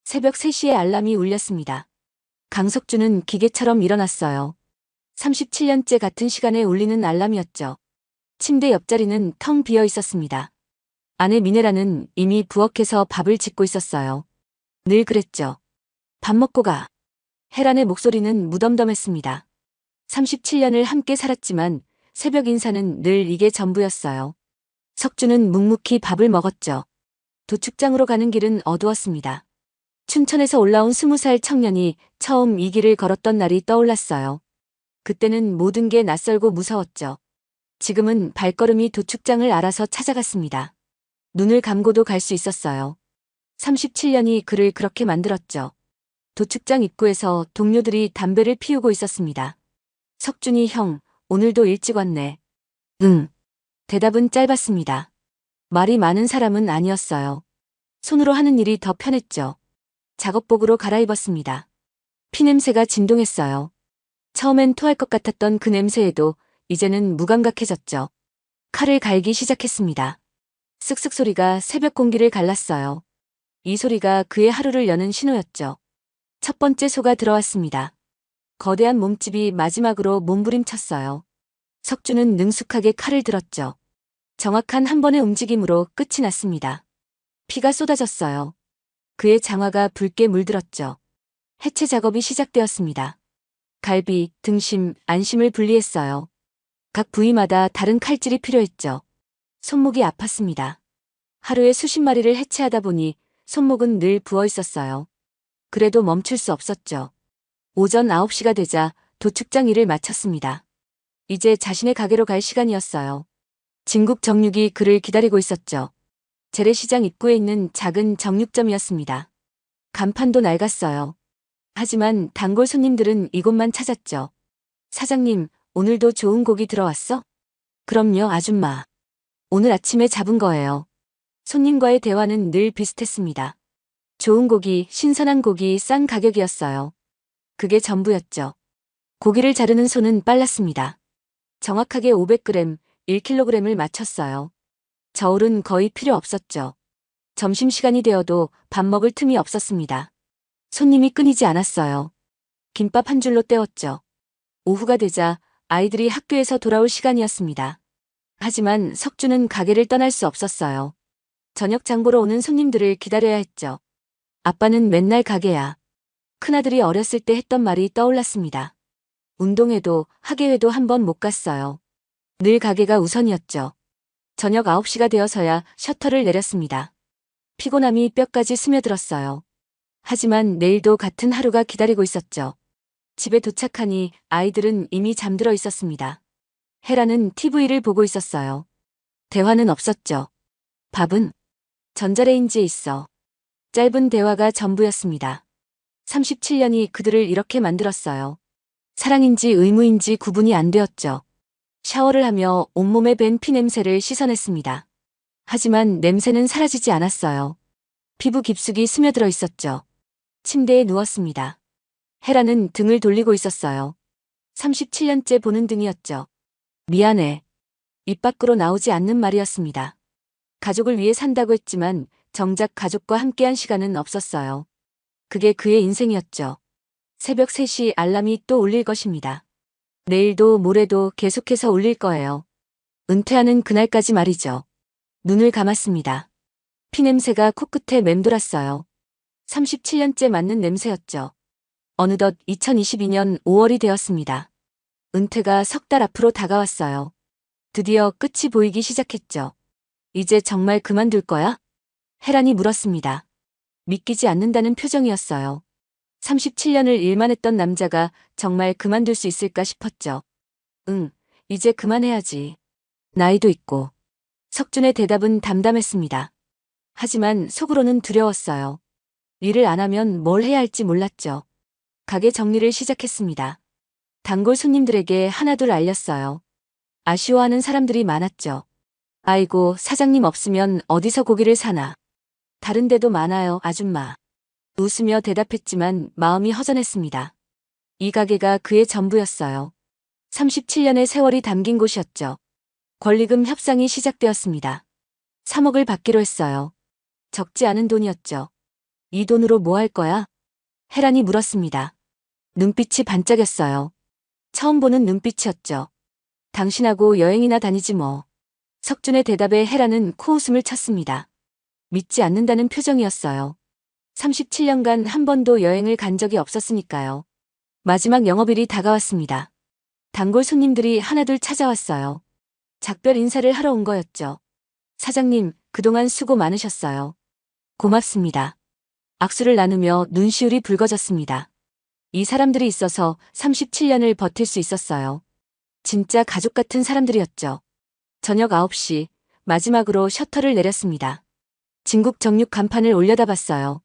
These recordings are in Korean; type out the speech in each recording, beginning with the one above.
새벽 3시에 알람이 울렸습니다. 강석주는 기계처럼 일어났어요. 37년째 같은 시간에 울리는 알람이었죠. 침대 옆자리는 텅 비어 있었습니다. 아내 미네라는 이미 부엌에서 밥을 짓고 있었어요. 늘 그랬죠. 밥 먹고 가. 혜란의 목소리는 무덤덤했습니다. 37년을 함께 살았지만 새벽 인사는 늘 이게 전부였어요. 석주는 묵묵히 밥을 먹었죠. 도축장으로 가는 길은 어두웠습니다. 춘천에서 올라온 20살 청년이 처음 이 길을 걸었던 날이 떠올랐어요. 그때는 모든 게 낯설고 무서웠죠. 지금은 발걸음이 도축장을 알아서 찾아갔습니다. 눈을 감고도 갈 수 있었어요. 37년이 그를 그렇게 만들었죠. 도축장 입구에서 동료들이 담배를 피우고 있었습니다. 석준이 형, 오늘도 일찍 왔네. 응. 대답은 짧았습니다. 말이 많은 사람은 아니었어요. 손으로 하는 일이 더 편했죠. 작업복으로 갈아입었습니다. 피냄새가 진동했어요. 처음엔 토할 것 같았던 그 냄새에도 이제는 무감각해졌죠. 칼을 갈기 시작했습니다. 쓱쓱 소리가 새벽 공기를 갈랐어요. 이 소리가 그의 하루를 여는 신호였죠. 첫 번째 소가 들어왔습니다. 거대한 몸집이 마지막으로 몸부림쳤어요. 석주는 능숙하게 칼을 들었죠. 정확한 한 번의 움직임으로 끝이 났습니다. 피가 쏟아졌어요. 그의 장화가 붉게 물들었죠. 해체 작업이 시작되었습니다. 갈비, 등심, 안심을 분리했어요. 각 부위마다 다른 칼질이 필요했죠. 손목이 아팠습니다. 하루에 수십 마리를 해체하다 보니 손목은 늘 부어 있었어요. 그래도 멈출 수 없었죠. 오전 9시가 되자 도축장 일을 마쳤습니다. 이제 자신의 가게로 갈 시간이었어요. 진국 정육이 그를 기다리고 있었죠. 재래시장 입구에 있는 작은 정육점이었습니다. 간판도 낡았어요. 하지만 단골 손님들은 이곳만 찾았죠. 사장님, 오늘도 좋은 고기 들어왔어? 그럼요, 아줌마. 오늘 아침에 잡은 거예요. 손님과의 대화는 늘 비슷했습니다. 좋은 고기, 신선한 고기, 싼 가격이었어요. 그게 전부였죠. 고기를 자르는 손은 빨랐습니다. 정확하게 500g, 1kg을 맞췄어요. 저울은 거의 필요 없었죠. 점심시간이 되어도 밥 먹을 틈이 없었습니다. 손님이 끊이지 않았어요. 김밥 한 줄로 때웠죠. 오후가 되자 아이들이 학교에서 돌아올 시간이었습니다. 하지만 석주는 가게를 떠날 수 없었어요. 저녁 장 보러 오는 손님들을 기다려야 했죠. 아빠는 맨날 가게야. 큰아들이 어렸을 때 했던 말이 떠올랐습니다. 운동회도 학예회도 한 번 못 갔어요. 늘 가게가 우선이었죠. 저녁 9시가 되어서야 셔터를 내렸습니다. 피곤함이 뼈까지 스며들었어요. 하지만 내일도 같은 하루가 기다리고 있었죠. 집에 도착하니 아이들은 이미 잠들어 있었습니다. 헤라는 TV를 보고 있었어요. 대화는 없었죠. 밥은? 전자레인지에 있어. 짧은 대화가 전부였습니다. 37년이 그들을 이렇게 만들었어요. 사랑인지 의무인지 구분이 안 되었죠. 샤워를 하며 온몸에 밴 피냄새를 씻어냈습니다. 하지만 냄새는 사라지지 않았어요. 피부 깊숙이 스며들어 있었죠. 침대에 누웠습니다. 헤라는 등을 돌리고 있었어요. 37년째 보는 등이었죠. 미안해. 입 밖으로 나오지 않는 말이었습니다. 가족을 위해 산다고 했지만 정작 가족과 함께한 시간은 없었어요. 그게 그의 인생이었죠. 새벽 3시 알람이 또 울릴 것입니다. 내일도 모레도 계속해서 울릴 거예요. 은퇴하는 그날까지 말이죠. 눈을 감았습니다. 피냄새가 코끝에 맴돌았어요. 37년째 맡는 냄새였죠. 어느덧 2022년 5월이 되었습니다. 은퇴가 석 달 앞으로 다가왔어요. 드디어 끝이 보이기 시작했죠. 이제 정말 그만둘 거야? 헤란이 물었습니다. 믿기지 않는다는 표정이었어요. 37년을 일만 했던 남자가 정말 그만둘 수 있을까 싶었죠. 응, 이제 그만해야지. 나이도 있고. 석준의 대답은 담담했습니다. 하지만 속으로는 두려웠어요. 일을 안 하면 뭘 해야 할지 몰랐죠. 가게 정리를 시작했습니다. 단골 손님들에게 하나둘 알렸어요. 아쉬워하는 사람들이 많았죠. 아이고, 사장님 없으면 어디서 고기를 사나. 다른 데도 많아요, 아줌마. 웃으며 대답했지만 마음이 허전했습니다. 이 가게가 그의 전부였어요. 37년의 세월이 담긴 곳이었죠. 권리금 협상이 시작되었습니다. 3억을 받기로 했어요. 적지 않은 돈이었죠. 이 돈으로 뭐 할 거야? 혜란이 물었습니다. 눈빛이 반짝였어요. 처음 보는 눈빛이었죠. 당신하고 여행이나 다니지 뭐. 석준의 대답에 혜란은 코웃음을 쳤습니다. 믿지 않는다는 표정이었어요. 37년간 한 번도 여행을 간 적이 없었으니까요. 마지막 영업일이 다가왔습니다. 단골 손님들이 하나둘 찾아왔어요. 작별 인사를 하러 온 거였죠. 사장님, 그동안 수고 많으셨어요. 고맙습니다. 악수를 나누며 눈시울이 붉어졌습니다. 이 사람들이 있어서 37년을 버틸 수 있었어요. 진짜 가족 같은 사람들이었죠. 저녁 9시, 마지막으로 셔터를 내렸습니다. 진국 정육 간판을 올려다봤어요.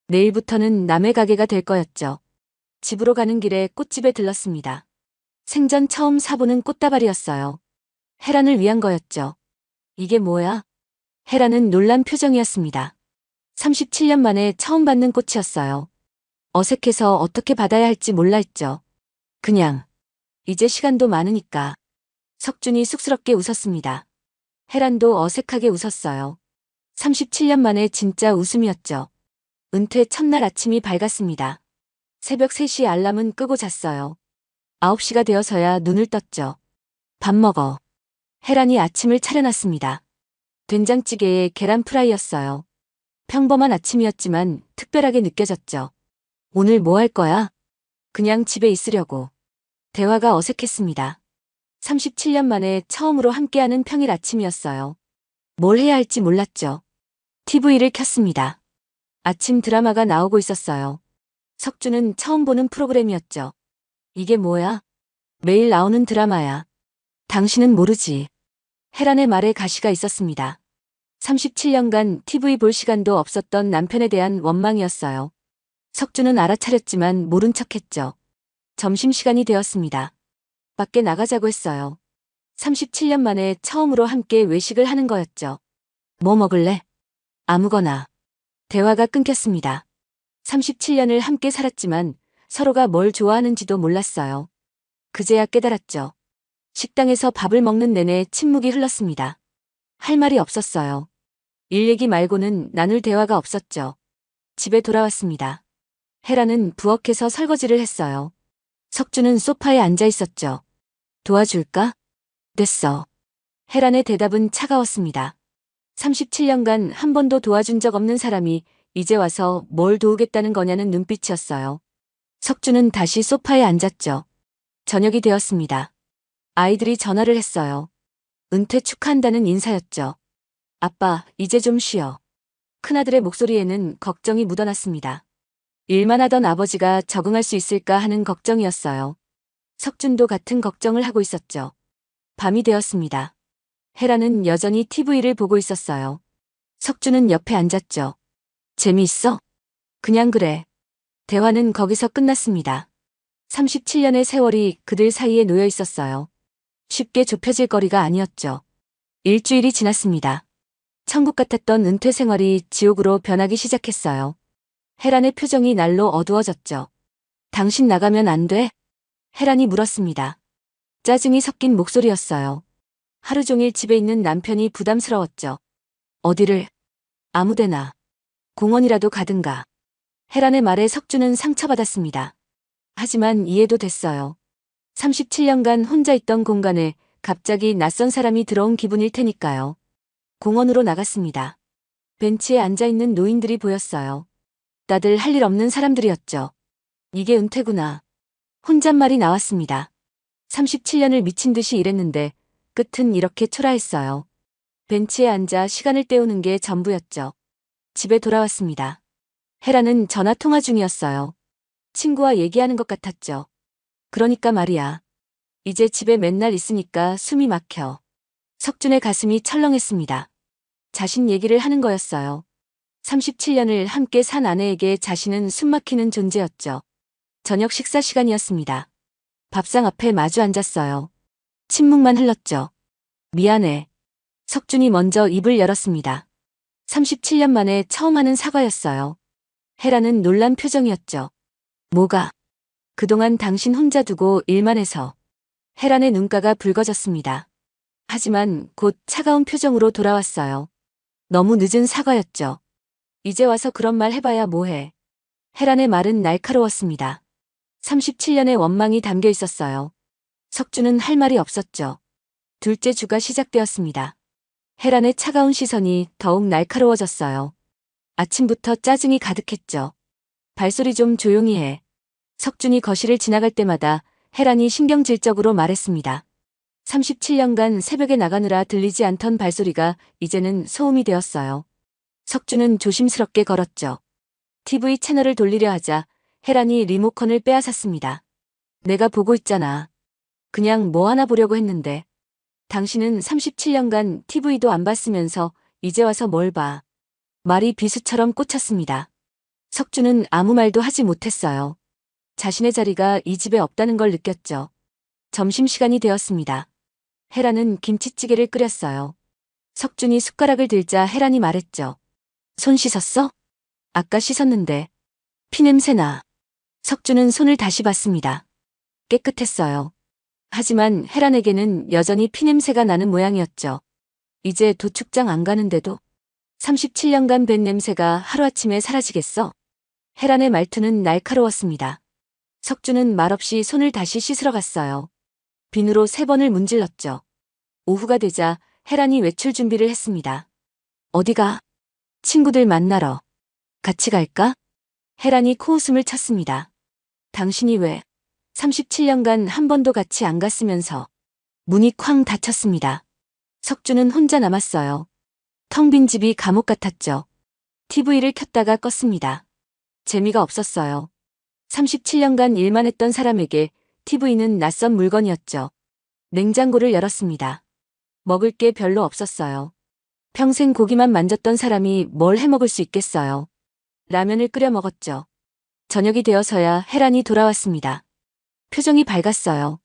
내일부터는 남의 가게가 될 거였죠. 집으로 가는 길에 꽃집에 들렀습니다. 생전 처음 사보는 꽃다발이었어요. 혜란을 위한 거였죠. 이게 뭐야? 혜란은 놀란 표정이었습니다. 37년 만에 처음 받는 꽃이었어요. 어색해서 어떻게 받아야 할지 몰라 했죠. 그냥, 이제 시간도 많으니까. 석준이 쑥스럽게 웃었습니다. 혜란도 어색하게 웃었어요. 37년 만에 진짜 웃음이었죠. 은퇴 첫날 아침이 밝았습니다. 새벽 3시 알람은 끄고 잤어요. 9시가 되어서야 눈을 떴죠. 밥 먹어. 혜란이 아침을 차려놨습니다. 된장찌개에 계란 프라이였어요. 평범한 아침이었지만 특별하게 느껴졌죠. 오늘 뭐 할 거야? 그냥 집에 있으려고. 대화가 어색했습니다. 37년 만에 처음으로 함께하는 평일 아침이었어요. 뭘 해야 할지 몰랐죠. TV를 켰습니다. 아침 드라마가 나오고 있었어요. 석주는 처음 보는 프로그램이었죠. 이게 뭐야? 매일 나오는 드라마야. 당신은 모르지. 혜란의 말에 가시가 있었습니다. 37년간 TV 볼 시간도 없었던 남편에 대한 원망이었어요. 석주는 알아차렸지만 모른 척했죠. 점심시간이 되었습니다. 밖에 나가자고 했어요. 37년 만에 처음으로 함께 외식을 하는 거였죠. 뭐 먹을래? 아무거나. 대화가 끊겼습니다. 37년을 함께 살았지만 서로가 뭘 좋아하는지도 몰랐어요. 그제야 깨달았죠. 식당에서 밥을 먹는 내내 침묵이 흘렀습니다. 할 말이 없었어요. 일 얘기 말고는 나눌 대화가 없었죠. 집에 돌아왔습니다. 혜란은 부엌에서 설거지를 했어요. 석주는 소파에 앉아 있었죠. 도와줄까? 됐어. 혜란의 대답은 차가웠습니다. 37년간 한 번도 도와준 적 없는 사람이 이제 와서 뭘 도우겠다는 거냐는 눈빛이었어요. 석주는 다시 소파에 앉았죠. 저녁이 되었습니다. 아이들이 전화를 했어요. 은퇴 축하한다는 인사였죠. 아빠, 이제 좀 쉬어. 큰아들의 목소리에는 걱정이 묻어났습니다. 일만 하던 아버지가 적응할 수 있을까 하는 걱정이었어요. 석준도 같은 걱정을 하고 있었죠. 밤이 되었습니다. 혜란은 여전히 TV를 보고 있었어요. 석준은 옆에 앉았죠. 재미있어? 그냥 그래. 대화는 거기서 끝났습니다. 37년의 세월이 그들 사이에 놓여 있었어요. 쉽게 좁혀질 거리가 아니었죠. 일주일이 지났습니다. 천국 같았던 은퇴 생활이 지옥으로 변하기 시작했어요. 혜란의 표정이 날로 어두워졌죠. 당신 나가면 안 돼? 혜란이 물었습니다. 짜증이 섞인 목소리였어요. 하루 종일 집에 있는 남편이 부담스러웠죠. 어디를? 아무데나. 공원이라도 가든가. 혜란의 말에 석주는 상처받았습니다. 하지만 이해도 됐어요. 37년간 혼자 있던 공간에 갑자기 낯선 사람이 들어온 기분일 테니까요. 공원으로 나갔습니다. 벤치에 앉아있는 노인들이 보였어요. 다들 할 일 없는 사람들이었죠. 이게 은퇴구나. 혼잣말이 나왔습니다. 37년을 미친 듯이 일했는데 끝은 이렇게 초라했어요. 벤치에 앉아 시간을 때우는 게 전부였죠. 집에 돌아왔습니다. 혜란은 전화 통화 중이었어요. 친구와 얘기하는 것 같았죠. 그러니까 말이야. 이제 집에 맨날 있으니까 숨이 막혀. 석준의 가슴이 철렁했습니다. 자신 얘기를 하는 거였어요. 37년을 함께 산 아내에게 자신은 숨막히는 존재였죠. 저녁 식사 시간이었습니다. 밥상 앞에 마주 앉았어요. 침묵만 흘렀죠. 미안해. 석준이 먼저 입을 열었습니다. 37년 만에 처음 하는 사과였어요. 혜란은 놀란 표정이었죠. 뭐가? 그동안 당신 혼자 두고 일만 해서. 혜란의 눈가가 붉어졌습니다. 하지만 곧 차가운 표정으로 돌아왔어요. 너무 늦은 사과였죠. 이제 와서 그런 말 해봐야 뭐해. 혜란의 말은 날카로웠습니다. 37년의 원망이 담겨 있었어요. 석주는 할 말이 없었죠. 둘째 주가 시작되었습니다. 혜란의 차가운 시선이 더욱 날카로워졌어요. 아침부터 짜증이 가득했죠. 발소리 좀 조용히 해. 석준이 거실을 지나갈 때마다 혜란이 신경질적으로 말했습니다. 37년간 새벽에 나가느라 들리지 않던 발소리가 이제는 소음이 되었어요. 석준은 조심스럽게 걸었죠. TV 채널을 돌리려 하자 혜란이 리모컨을 빼앗았습니다. 내가 보고 있잖아. 그냥 뭐 하나 보려고 했는데. 당신은 37년간 TV도 안 봤으면서 이제 와서 뭘 봐. 말이 비수처럼 꽂혔습니다. 석준은 아무 말도 하지 못했어요. 자신의 자리가 이 집에 없다는 걸 느꼈죠. 점심시간이 되었습니다. 혜란은 김치찌개를 끓였어요. 석준이 숟가락을 들자 혜란이 말했죠. 손 씻었어? 아까 씻었는데. 피냄새나. 석준은 손을 다시 봤습니다. 깨끗했어요. 하지만 혜란에게는 여전히 피냄새가 나는 모양이었죠. 이제 도축장 안 가는데도 37년간 밴 냄새가 하루아침에 사라지겠어? 혜란의 말투는 날카로웠습니다. 석준은 말없이 손을 다시 씻으러 갔어요. 비누로 3번을 문질렀죠. 오후가 되자 혜란이 외출 준비를 했습니다. 어디가? 친구들 만나러. 같이 갈까? 혜란이 코웃음을 쳤습니다. 당신이 왜 37년간 한 번도 같이 안 갔으면서. 문이 쾅 닫혔습니다. 석준은 혼자 남았어요. 텅 빈 집이 감옥 같았죠. TV를 켰다가 껐습니다. 재미가 없었어요. 37년간 일만 했던 사람에게 TV는 낯선 물건이었죠. 냉장고를 열었습니다. 먹을 게 별로 없었어요. 평생 고기만 만졌던 사람이 뭘 해먹을 수 있겠어요. 라면을 끓여 먹었죠. 저녁이 되어서야 혜란이 돌아왔습니다. 표정이 밝았어요.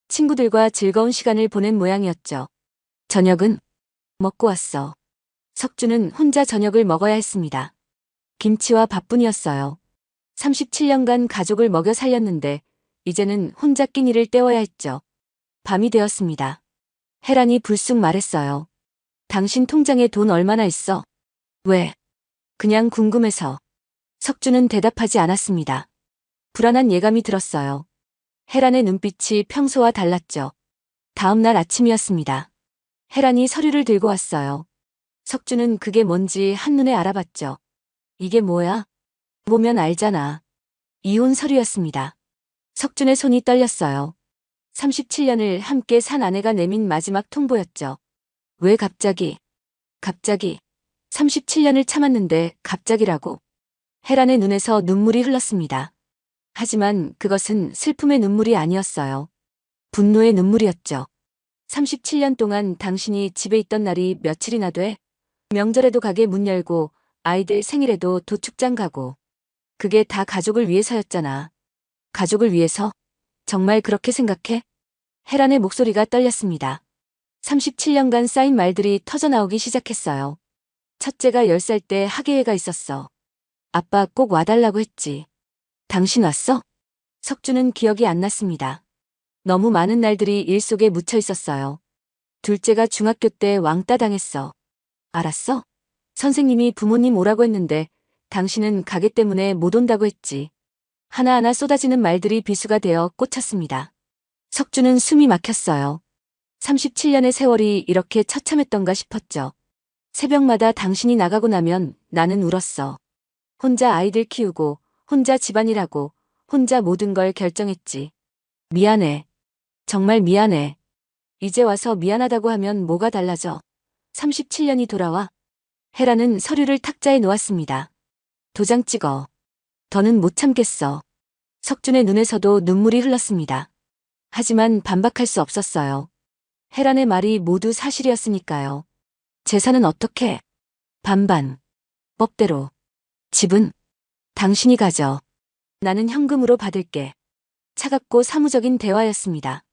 친구들과 즐거운 시간을 보낸 모양이었죠. 저녁은? 먹고 왔어. 석주는 혼자 저녁을 먹어야 했습니다. 김치와 밥뿐이었어요. 37년간 가족을 먹여 살렸는데 이제는 혼자 끼니를 때워야 했죠. 밤이 되었습니다. 혜란이 불쑥 말했어요. 당신 통장에 돈 얼마나 있어? 왜? 그냥 궁금해서. 석주는 대답하지 않았습니다. 불안한 예감이 들었어요. 혜란의 눈빛이 평소와 달랐죠. 다음 날 아침이었습니다. 혜란이 서류를 들고 왔어요. 석주는 그게 뭔지 한눈에 알아봤죠. 이게 뭐야? 보면 알잖아. 이혼 서류였습니다. 석준의 손이 떨렸어요. 37년을 함께 산 아내가 내민 마지막 통보였죠. 왜 갑자기? 37년을 참았는데 갑자기라고. 혜란의 눈에서 눈물이 흘렀습니다. 하지만 그것은 슬픔의 눈물이 아니었어요. 분노의 눈물이었죠. 37년 동안 당신이 집에 있던 날이 며칠이나 돼? 명절에도 가게 문 열고 아이들 생일에도 도축장 가고. 그게 다 가족을 위해서였잖아. 가족을 위해서? 정말 그렇게 생각해? 혜란의 목소리가 떨렸습니다. 37년간 쌓인 말들이 터져나오기 시작했어요. 첫째가 10살 때 학예회가 있었어. 아빠 꼭 와달라고 했지. 당신 왔어? 석주는 기억이 안 났습니다. 너무 많은 날들이 일 속에 묻혀 있었어요. 둘째가 중학교 때 왕따 당했어. 알았어? 선생님이 부모님 오라고 했는데 당신은 가게 때문에 못 온다고 했지. 하나하나 쏟아지는 말들이 비수가 되어 꽂혔습니다. 석주는 숨이 막혔어요. 37년의 세월이 이렇게 처참했던가 싶었죠. 새벽마다 당신이 나가고 나면 나는 울었어. 혼자 아이들 키우고 혼자 집안일하고 혼자 모든 걸 결정했지. 미안해. 정말 미안해. 이제 와서 미안하다고 하면 뭐가 달라져. 37년이 돌아와. 혜란은 서류를 탁자에 놓았습니다. 도장 찍어. 더는 못 참겠어. 석준의 눈에서도 눈물이 흘렀습니다. 하지만 반박할 수 없었어요. 혜란의 말이 모두 사실이었으니까요. 재산은 어떻게? 반반. 법대로. 집은? 당신이 가져. 나는 현금으로 받을게. 차갑고 사무적인 대화였습니다.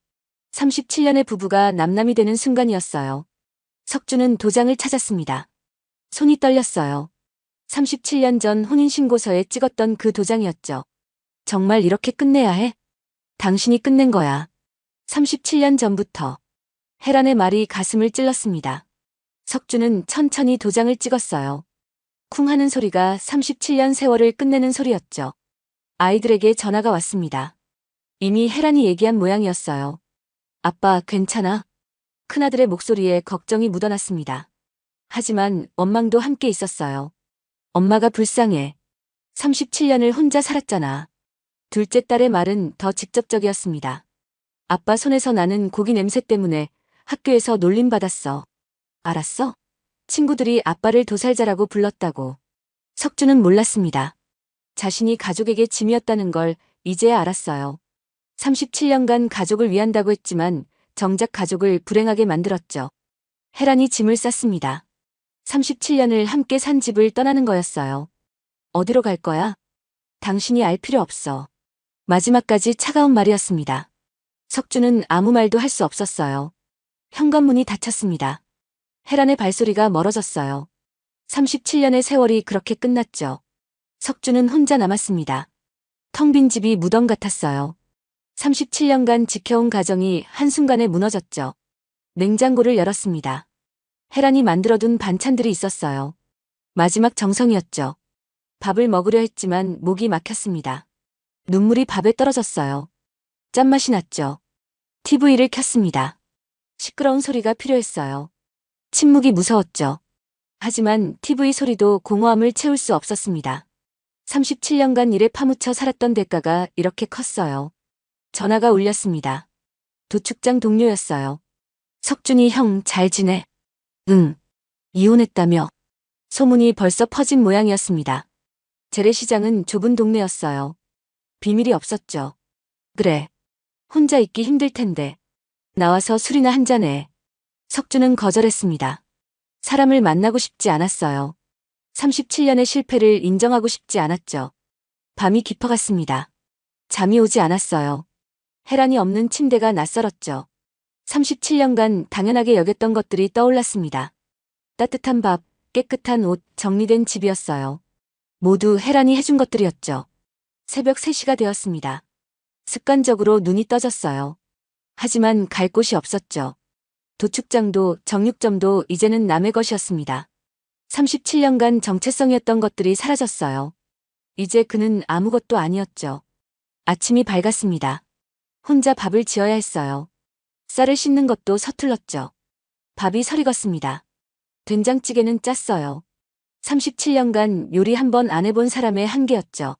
37년의 부부가 남남이 되는 순간이었어요. 석주는 도장을 찾았습니다. 손이 떨렸어요. 37년 전 혼인신고서에 찍었던 그 도장이었죠. 정말 이렇게 끝내야 해? 당신이 끝낸 거야. 37년 전부터. 혜란의 말이 가슴을 찔렀습니다. 석주는 천천히 도장을 찍었어요. 쿵 하는 소리가 37년 세월을 끝내는 소리였죠. 아이들에게 전화가 왔습니다. 이미 혜란이 얘기한 모양이었어요. 아빠, 괜찮아? 큰아들의 목소리에 걱정이 묻어났습니다. 하지만 원망도 함께 있었어요. 엄마가 불쌍해. 37년을 혼자 살았잖아. 둘째 딸의 말은 더 직접적이었습니다. 아빠 손에서 나는 고기 냄새 때문에 학교에서 놀림받았어. 알았어? 친구들이 아빠를 도살자라고 불렀다고. 석주는 몰랐습니다. 자신이 가족에게 짐이었다는 걸 이제야 알았어요. 37년간 가족을 위한다고 했지만 정작 가족을 불행하게 만들었죠. 혜란이 짐을 쌌습니다. 37년을 함께 산 집을 떠나는 거였어요. 어디로 갈 거야? 당신이 알 필요 없어. 마지막까지 차가운 말이었습니다. 석주는 아무 말도 할 수 없었어요. 현관문이 닫혔습니다. 혜란의 발소리가 멀어졌어요. 37년의 세월이 그렇게 끝났죠. 석주는 혼자 남았습니다. 텅 빈 집이 무덤 같았어요. 37년간 지켜온 가정이 한순간에 무너졌죠. 냉장고를 열었습니다. 혜란이 만들어둔 반찬들이 있었어요. 마지막 정성이었죠. 밥을 먹으려 했지만 목이 막혔습니다. 눈물이 밥에 떨어졌어요. 짠맛이 났죠. TV를 켰습니다. 시끄러운 소리가 필요했어요. 침묵이 무서웠죠. 하지만 TV 소리도 공허함을 채울 수 없었습니다. 37년간 일에 파묻혀 살았던 대가가 이렇게 컸어요. 전화가 울렸습니다. 도축장 동료였어요. 석준이 형 잘 지내? 응. 이혼했다며. 소문이 벌써 퍼진 모양이었습니다. 재래시장은 좁은 동네였어요. 비밀이 없었죠. 그래. 혼자 있기 힘들 텐데. 나와서 술이나 한잔해. 석준은 거절했습니다. 사람을 만나고 싶지 않았어요. 37년의 실패를 인정하고 싶지 않았죠. 밤이 깊어갔습니다. 잠이 오지 않았어요. 혜란이 없는 침대가 낯설었죠. 37년간 당연하게 여겼던 것들이 떠올랐습니다. 따뜻한 밥, 깨끗한 옷, 정리된 집이었어요. 모두 혜란이 해준 것들이었죠. 새벽 3시가 되었습니다. 습관적으로 눈이 떠졌어요. 하지만 갈 곳이 없었죠. 도축장도 정육점도 이제는 남의 것이었습니다. 37년간 정체성이었던 것들이 사라졌어요. 이제 그는 아무것도 아니었죠. 아침이 밝았습니다. 혼자 밥을 지어야 했어요. 쌀을 씻는 것도 서툴렀죠. 밥이 설익었습니다. 된장찌개는 짰어요. 37년간 요리 한 번 안 해본 사람의 한계였죠.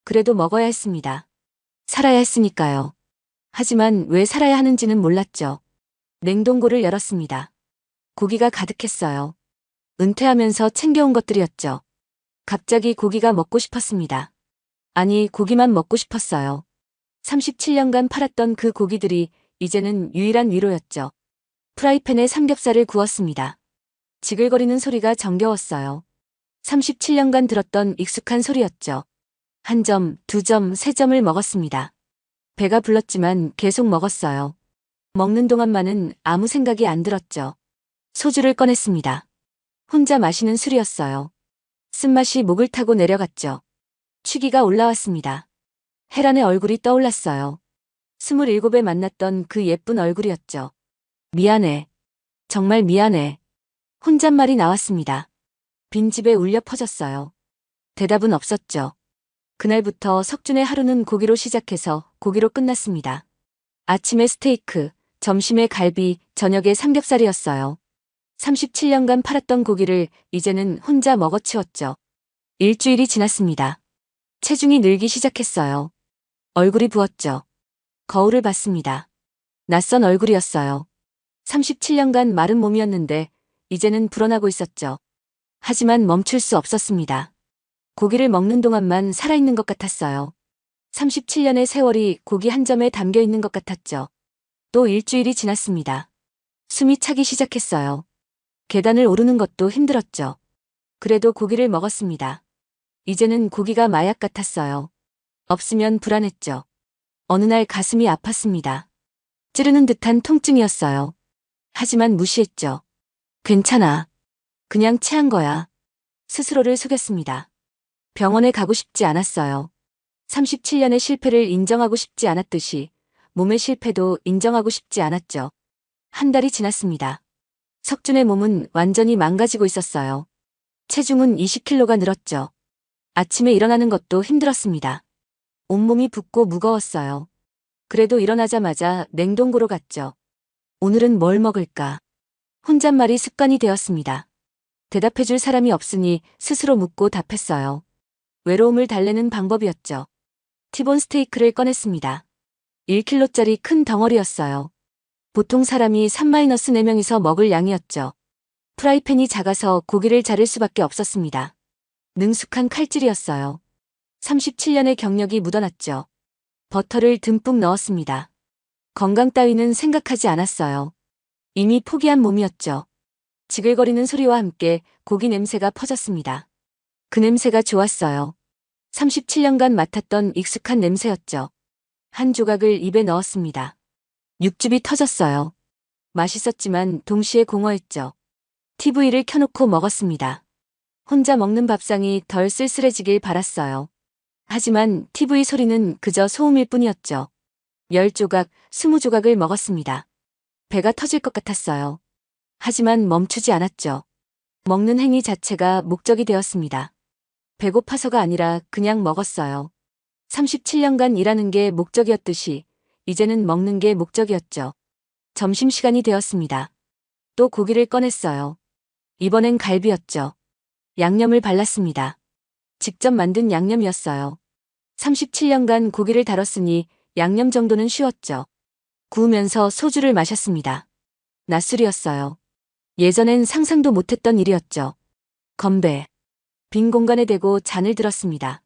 그래도 먹어야 했습니다. 살아야 했으니까요. 하지만 왜 살아야 하는지는 몰랐죠. 냉동고를 열었습니다. 고기가 가득했어요. 은퇴하면서 챙겨온 것들이었죠. 갑자기 고기가 먹고 싶었습니다. 아니, 고기만 먹고 싶었어요. 37년간 팔았던 그 고기들이 이제는 유일한 위로였죠. 프라이팬에 삼겹살을 구웠습니다. 지글거리는 소리가 정겨웠어요. 37년간 들었던 익숙한 소리였죠. 한 점, 두 점, 세 점을 먹었습니다. 배가 불렀지만 계속 먹었어요. 먹는 동안만은 아무 생각이 안 들었죠. 소주를 꺼냈습니다. 혼자 마시는 술이었어요. 쓴맛이 목을 타고 내려갔죠. 취기가 올라왔습니다. 혜란의 얼굴이 떠올랐어요. 27에 만났던 그 예쁜 얼굴이었죠. 미안해. 정말 미안해. 혼잣말이 나왔습니다. 빈집에 울려 퍼졌어요. 대답은 없었죠. 그날부터 석준의 하루는 고기로 시작해서 고기로 끝났습니다. 아침에 스테이크, 점심에 갈비, 저녁에 삼겹살이었어요. 37년간 팔았던 고기를 이제는 혼자 먹어치웠죠. 일주일이 지났습니다. 체중이 늘기 시작했어요. 얼굴이 부었죠. 거울을 봤습니다. 낯선 얼굴이었어요. 37년간 마른 몸이었는데 이제는 불어나고 있었죠. 하지만 멈출 수 없었습니다. 고기를 먹는 동안만 살아있는 것 같았어요. 37년의 세월이 고기 한 점에 담겨 있는 것 같았죠. 또 일주일이 지났습니다. 숨이 차기 시작했어요. 계단을 오르는 것도 힘들었죠. 그래도 고기를 먹었습니다. 이제는 고기가 마약 같았어요. 없으면 불안했죠. 어느 날 가슴이 아팠습니다. 찌르는 듯한 통증이었어요. 하지만 무시했죠. 괜찮아. 그냥 체한 거야. 스스로를 속였습니다. 병원에 가고 싶지 않았어요. 37년의 실패를 인정하고 싶지 않았듯이 몸의 실패도 인정하고 싶지 않았죠. 한 달이 지났습니다. 석준의 몸은 완전히 망가지고 있었어요. 체중은 20kg가 늘었죠. 아침에 일어나는 것도 힘들었습니다. 온몸이 붓고 무거웠어요. 그래도 일어나자마자 냉동고로 갔죠. 오늘은 뭘 먹을까? 혼잣말이 습관이 되었습니다. 대답해줄 사람이 없으니 스스로 묻고 답했어요. 외로움을 달래는 방법이었죠. 티본 스테이크를 꺼냈습니다. 1kg짜리 큰 덩어리였어요. 보통 사람이 3-4명이서 먹을 양이었죠. 프라이팬이 작아서 고기를 자를 수밖에 없었습니다. 능숙한 칼질이었어요. 37년의 경력이 묻어났죠. 버터를 듬뿍 넣었습니다. 건강 따위는 생각하지 않았어요. 이미 포기한 몸이었죠. 지글거리는 소리와 함께 고기 냄새가 퍼졌습니다. 그 냄새가 좋았어요. 37년간 맡았던 익숙한 냄새였죠. 한 조각을 입에 넣었습니다. 육즙이 터졌어요. 맛있었지만 동시에 공허했죠. TV를 켜놓고 먹었습니다. 혼자 먹는 밥상이 덜 쓸쓸해지길 바랐어요. 하지만 TV 소리는 그저 소음일 뿐이었죠. 10조각, 20조각을 먹었습니다. 배가 터질 것 같았어요. 하지만 멈추지 않았죠. 먹는 행위 자체가 목적이 되었습니다. 배고파서가 아니라 그냥 먹었어요. 37년간 일하는 게 목적이었듯이 이제는 먹는 게 목적이었죠. 점심시간이 되었습니다. 또 고기를 꺼냈어요. 이번엔 갈비였죠. 양념을 발랐습니다. 직접 만든 양념이었어요. 37년간 고기를 다뤘으니 양념 정도는 쉬웠죠. 구우면서 소주를 마셨습니다. 낮술이었어요. 예전엔 상상도 못했던 일이었죠. 건배. 빈 공간에 대고 잔을 들었습니다.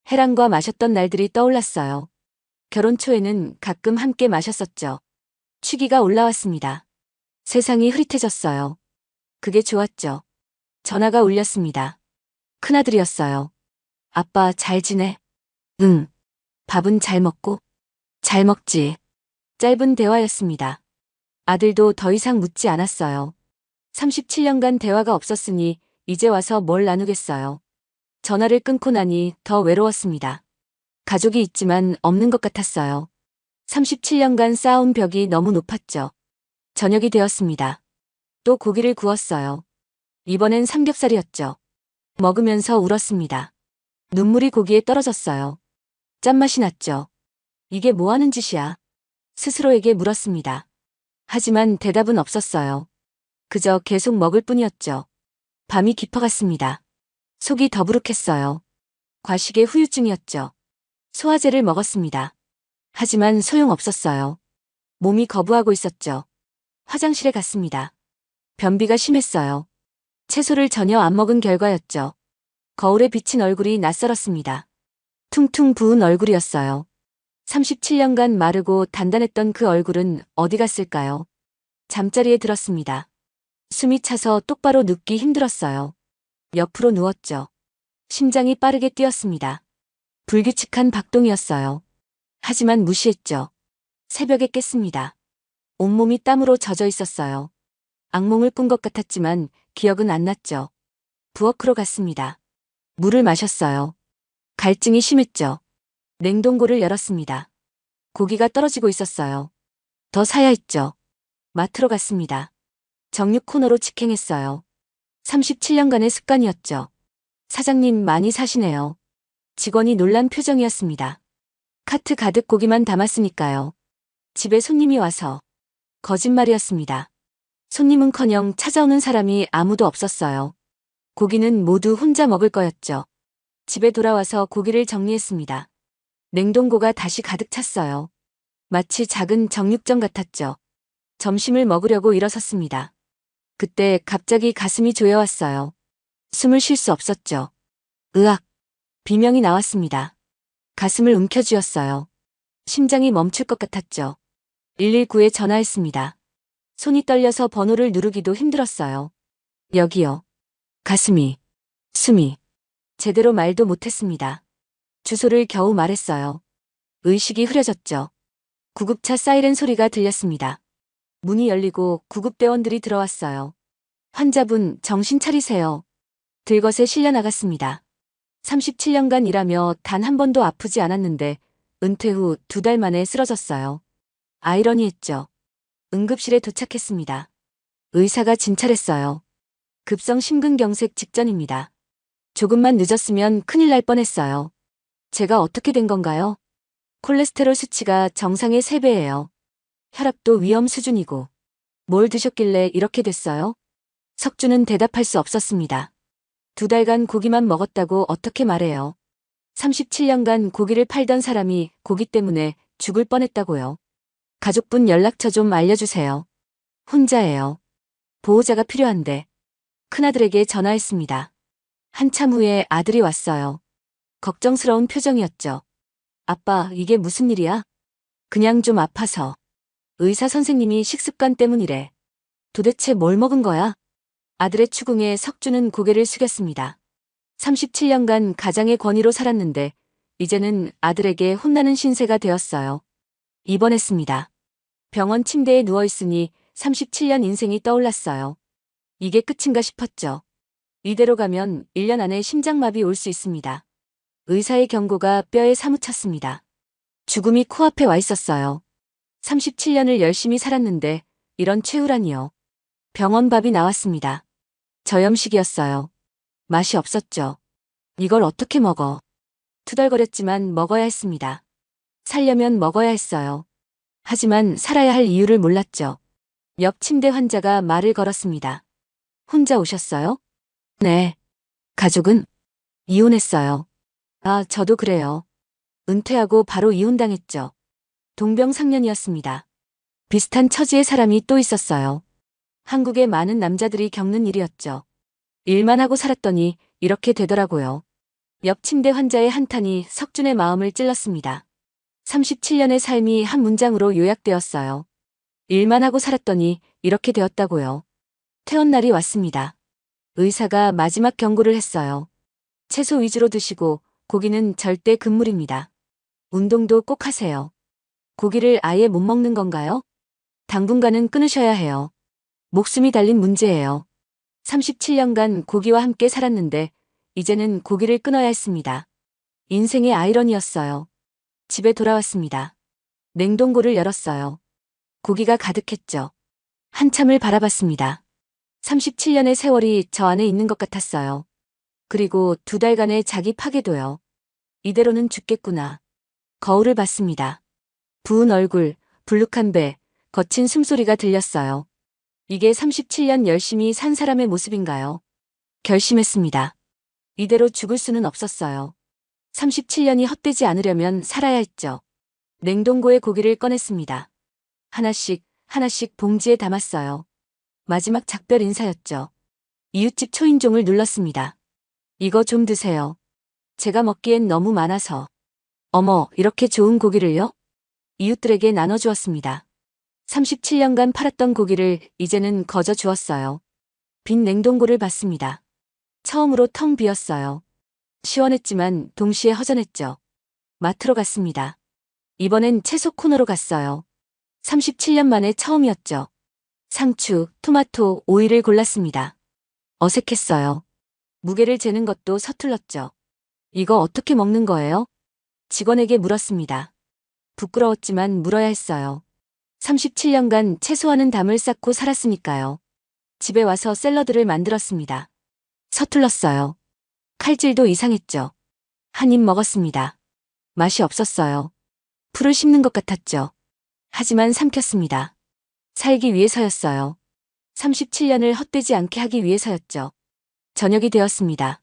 해랑과 마셨던 날들이 떠올랐어요. 결혼 초에는 가끔 함께 마셨었죠. 취기가 올라왔습니다. 세상이 흐릿해졌어요. 그게 좋았죠. 전화가 울렸습니다. 큰아들이었어요. 아빠 잘 지내? 응. 밥은 잘 먹고? 잘 먹지. 짧은 대화였습니다. 아들도 더 이상 묻지 않았어요. 37년간 대화가 없었으니 이제 와서 뭘 나누겠어요. 전화를 끊고 나니 더 외로웠습니다. 가족이 있지만 없는 것 같았어요. 37년간 쌓아온 벽이 너무 높았죠. 저녁이 되었습니다. 또 고기를 구웠어요. 이번엔 삼겹살이었죠. 먹으면서 울었습니다. 눈물이 고기에 떨어졌어요. 짠맛이 났죠. 이게 뭐 하는 짓이야? 스스로에게 물었습니다. 하지만 대답은 없었어요. 그저 계속 먹을 뿐이었죠. 밤이 깊어갔습니다. 속이 더부룩했어요. 과식의 후유증이었죠. 소화제를 먹었습니다. 하지만 소용없었어요. 몸이 거부하고 있었죠. 화장실에 갔습니다. 변비가 심했어요. 채소를 전혀 안 먹은 결과였죠. 거울에 비친 얼굴이 낯설었습니다. 퉁퉁 부은 얼굴이었어요. 37년간 마르고 단단했던 그 얼굴은 어디 갔을까요? 잠자리에 들었습니다. 숨이 차서 똑바로 눕기 힘들었어요. 옆으로 누웠죠. 심장이 빠르게 뛰었습니다. 불규칙한 박동이었어요. 하지만 무시했죠. 새벽에 깼습니다. 온몸이 땀으로 젖어 있었어요. 악몽을 꾼 것 같았지만 기억은 안 났죠. 부엌으로 갔습니다. 물을 마셨어요. 갈증이 심했죠. 냉동고를 열었습니다. 고기가 떨어지고 있었어요. 더 사야 했죠. 마트로 갔습니다. 정육 코너로 직행했어요. 37년간의 습관이었죠. 사장님 많이 사시네요. 직원이 놀란 표정이었습니다. 카트 가득 고기만 담았으니까요. 집에 손님이 와서. 거짓말이었습니다. 손님은커녕 찾아오는 사람이 아무도 없었어요. 고기는 모두 혼자 먹을 거였죠. 집에 돌아와서 고기를 정리했습니다. 냉동고가 다시 가득 찼어요. 마치 작은 정육점 같았죠. 점심을 먹으려고 일어섰습니다. 그때 갑자기 가슴이 조여왔어요. 숨을 쉴 수 없었죠. 으악! 비명이 나왔습니다. 가슴을 움켜쥐었어요. 심장이 멈출 것 같았죠. 119에 전화했습니다. 손이 떨려서 번호를 누르기도 힘들었어요. 여기요. 가슴이, 숨이. 제대로 말도 못했습니다. 주소를 겨우 말했어요. 의식이 흐려졌죠. 구급차 사이렌 소리가 들렸습니다. 문이 열리고 구급대원들이 들어왔어요. 환자분 정신 차리세요. 들것에 실려 나갔습니다. 37년간 일하며 단 한 번도 아프지 않았는데 은퇴 후 2달 만에 쓰러졌어요. 아이러니했죠. 응급실에 도착했습니다. 의사가 진찰했어요. 급성 심근경색 직전입니다. 조금만 늦었으면 큰일 날 뻔했어요. 제가 어떻게 된 건가요? 콜레스테롤 수치가 정상의 3배예요. 혈압도 위험 수준이고. 뭘 드셨길래 이렇게 됐어요? 석주는 대답할 수 없었습니다. 2달간 고기만 먹었다고 어떻게 말해요? 37년간 고기를 팔던 사람이 고기 때문에 죽을 뻔했다고요. 가족분 연락처 좀 알려주세요. 혼자예요. 보호자가 필요한데. 큰아들에게 전화했습니다. 한참 후에 아들이 왔어요. 걱정스러운 표정이었죠. 아빠, 이게 무슨 일이야? 그냥 좀 아파서. 의사 선생님이 식습관 때문이래. 도대체 뭘 먹은 거야? 아들의 추궁에 석주는 고개를 숙였습니다. 37년간 가장의 권위로 살았는데 이제는 아들에게 혼나는 신세가 되었어요. 입원했습니다. 병원 침대에 누워있으니 37년 인생이 떠올랐어요. 이게 끝인가 싶었죠. 이대로 가면 1년 안에 심장마비 올 수 있습니다. 의사의 경고가 뼈에 사무쳤습니다. 죽음이 코앞에 와 있었어요. 37년을 열심히 살았는데 이런 최후라니요. 병원 밥이 나왔습니다. 저염식이었어요. 맛이 없었죠. 이걸 어떻게 먹어? 투덜거렸지만 먹어야 했습니다. 살려면 먹어야 했어요. 하지만 살아야 할 이유를 몰랐죠. 옆 침대 환자가 말을 걸었습니다. 혼자 오셨어요? 네. 가족은? 이혼했어요. 아, 저도 그래요. 은퇴하고 바로 이혼당했죠. 동병상련이었습니다. 비슷한 처지의 사람이 또 있었어요. 한국의 많은 남자들이 겪는 일이었죠. 일만 하고 살았더니 이렇게 되더라고요. 옆 침대 환자의 한탄이 석준의 마음을 찔렀습니다. 37년의 삶이 한 문장으로 요약되었어요. 일만 하고 살았더니 이렇게 되었다고요. 퇴원날이 왔습니다. 의사가 마지막 경고를 했어요. 채소 위주로 드시고 고기는 절대 금물입니다. 운동도 꼭 하세요. 고기를 아예 못 먹는 건가요? 당분간은 끊으셔야 해요. 목숨이 달린 문제예요. 37년간 고기와 함께 살았는데 이제는 고기를 끊어야 했습니다. 인생의 아이러니였어요. 집에 돌아왔습니다. 냉동고를 열었어요. 고기가 가득했죠. 한참을 바라봤습니다. 37년의 세월이 저 안에 있는 것 같았어요. 그리고 2달간의 자기 파괴도요. 이대로는 죽겠구나. 거울을 봤습니다. 부은 얼굴, 불룩한 배, 거친 숨소리가 들렸어요. 이게 37년 열심히 산 사람의 모습인가요? 결심했습니다. 이대로 죽을 수는 없었어요. 37년이 헛되지 않으려면 살아야 했죠. 냉동고의 고기를 꺼냈습니다. 하나씩, 하나씩 봉지에 담았어요. 마지막 작별 인사였죠. 이웃집 초인종을 눌렀습니다. 이거 좀 드세요. 제가 먹기엔 너무 많아서. 어머, 이렇게 좋은 고기를요? 이웃들에게 나눠주었습니다. 37년간 팔았던 고기를 이제는 거저 주었어요. 빈 냉동고를 봤습니다. 처음으로 텅 비었어요. 시원했지만 동시에 허전했죠. 마트로 갔습니다. 이번엔 채소 코너로 갔어요. 37년 만에 처음이었죠. 상추, 토마토, 오이를 골랐습니다. 어색했어요. 무게를 재는 것도 서툴렀죠. 이거 어떻게 먹는 거예요? 직원에게 물었습니다. 부끄러웠지만 물어야 했어요. 37년간 채소와는 담을 쌓고 살았으니까요. 집에 와서 샐러드를 만들었습니다. 서툴렀어요. 칼질도 이상했죠. 한 입 먹었습니다. 맛이 없었어요. 풀을 씹는 것 같았죠. 하지만 삼켰습니다. 살기 위해서였어요. 37년을 헛되지 않게 하기 위해서였죠. 저녁이 되었습니다.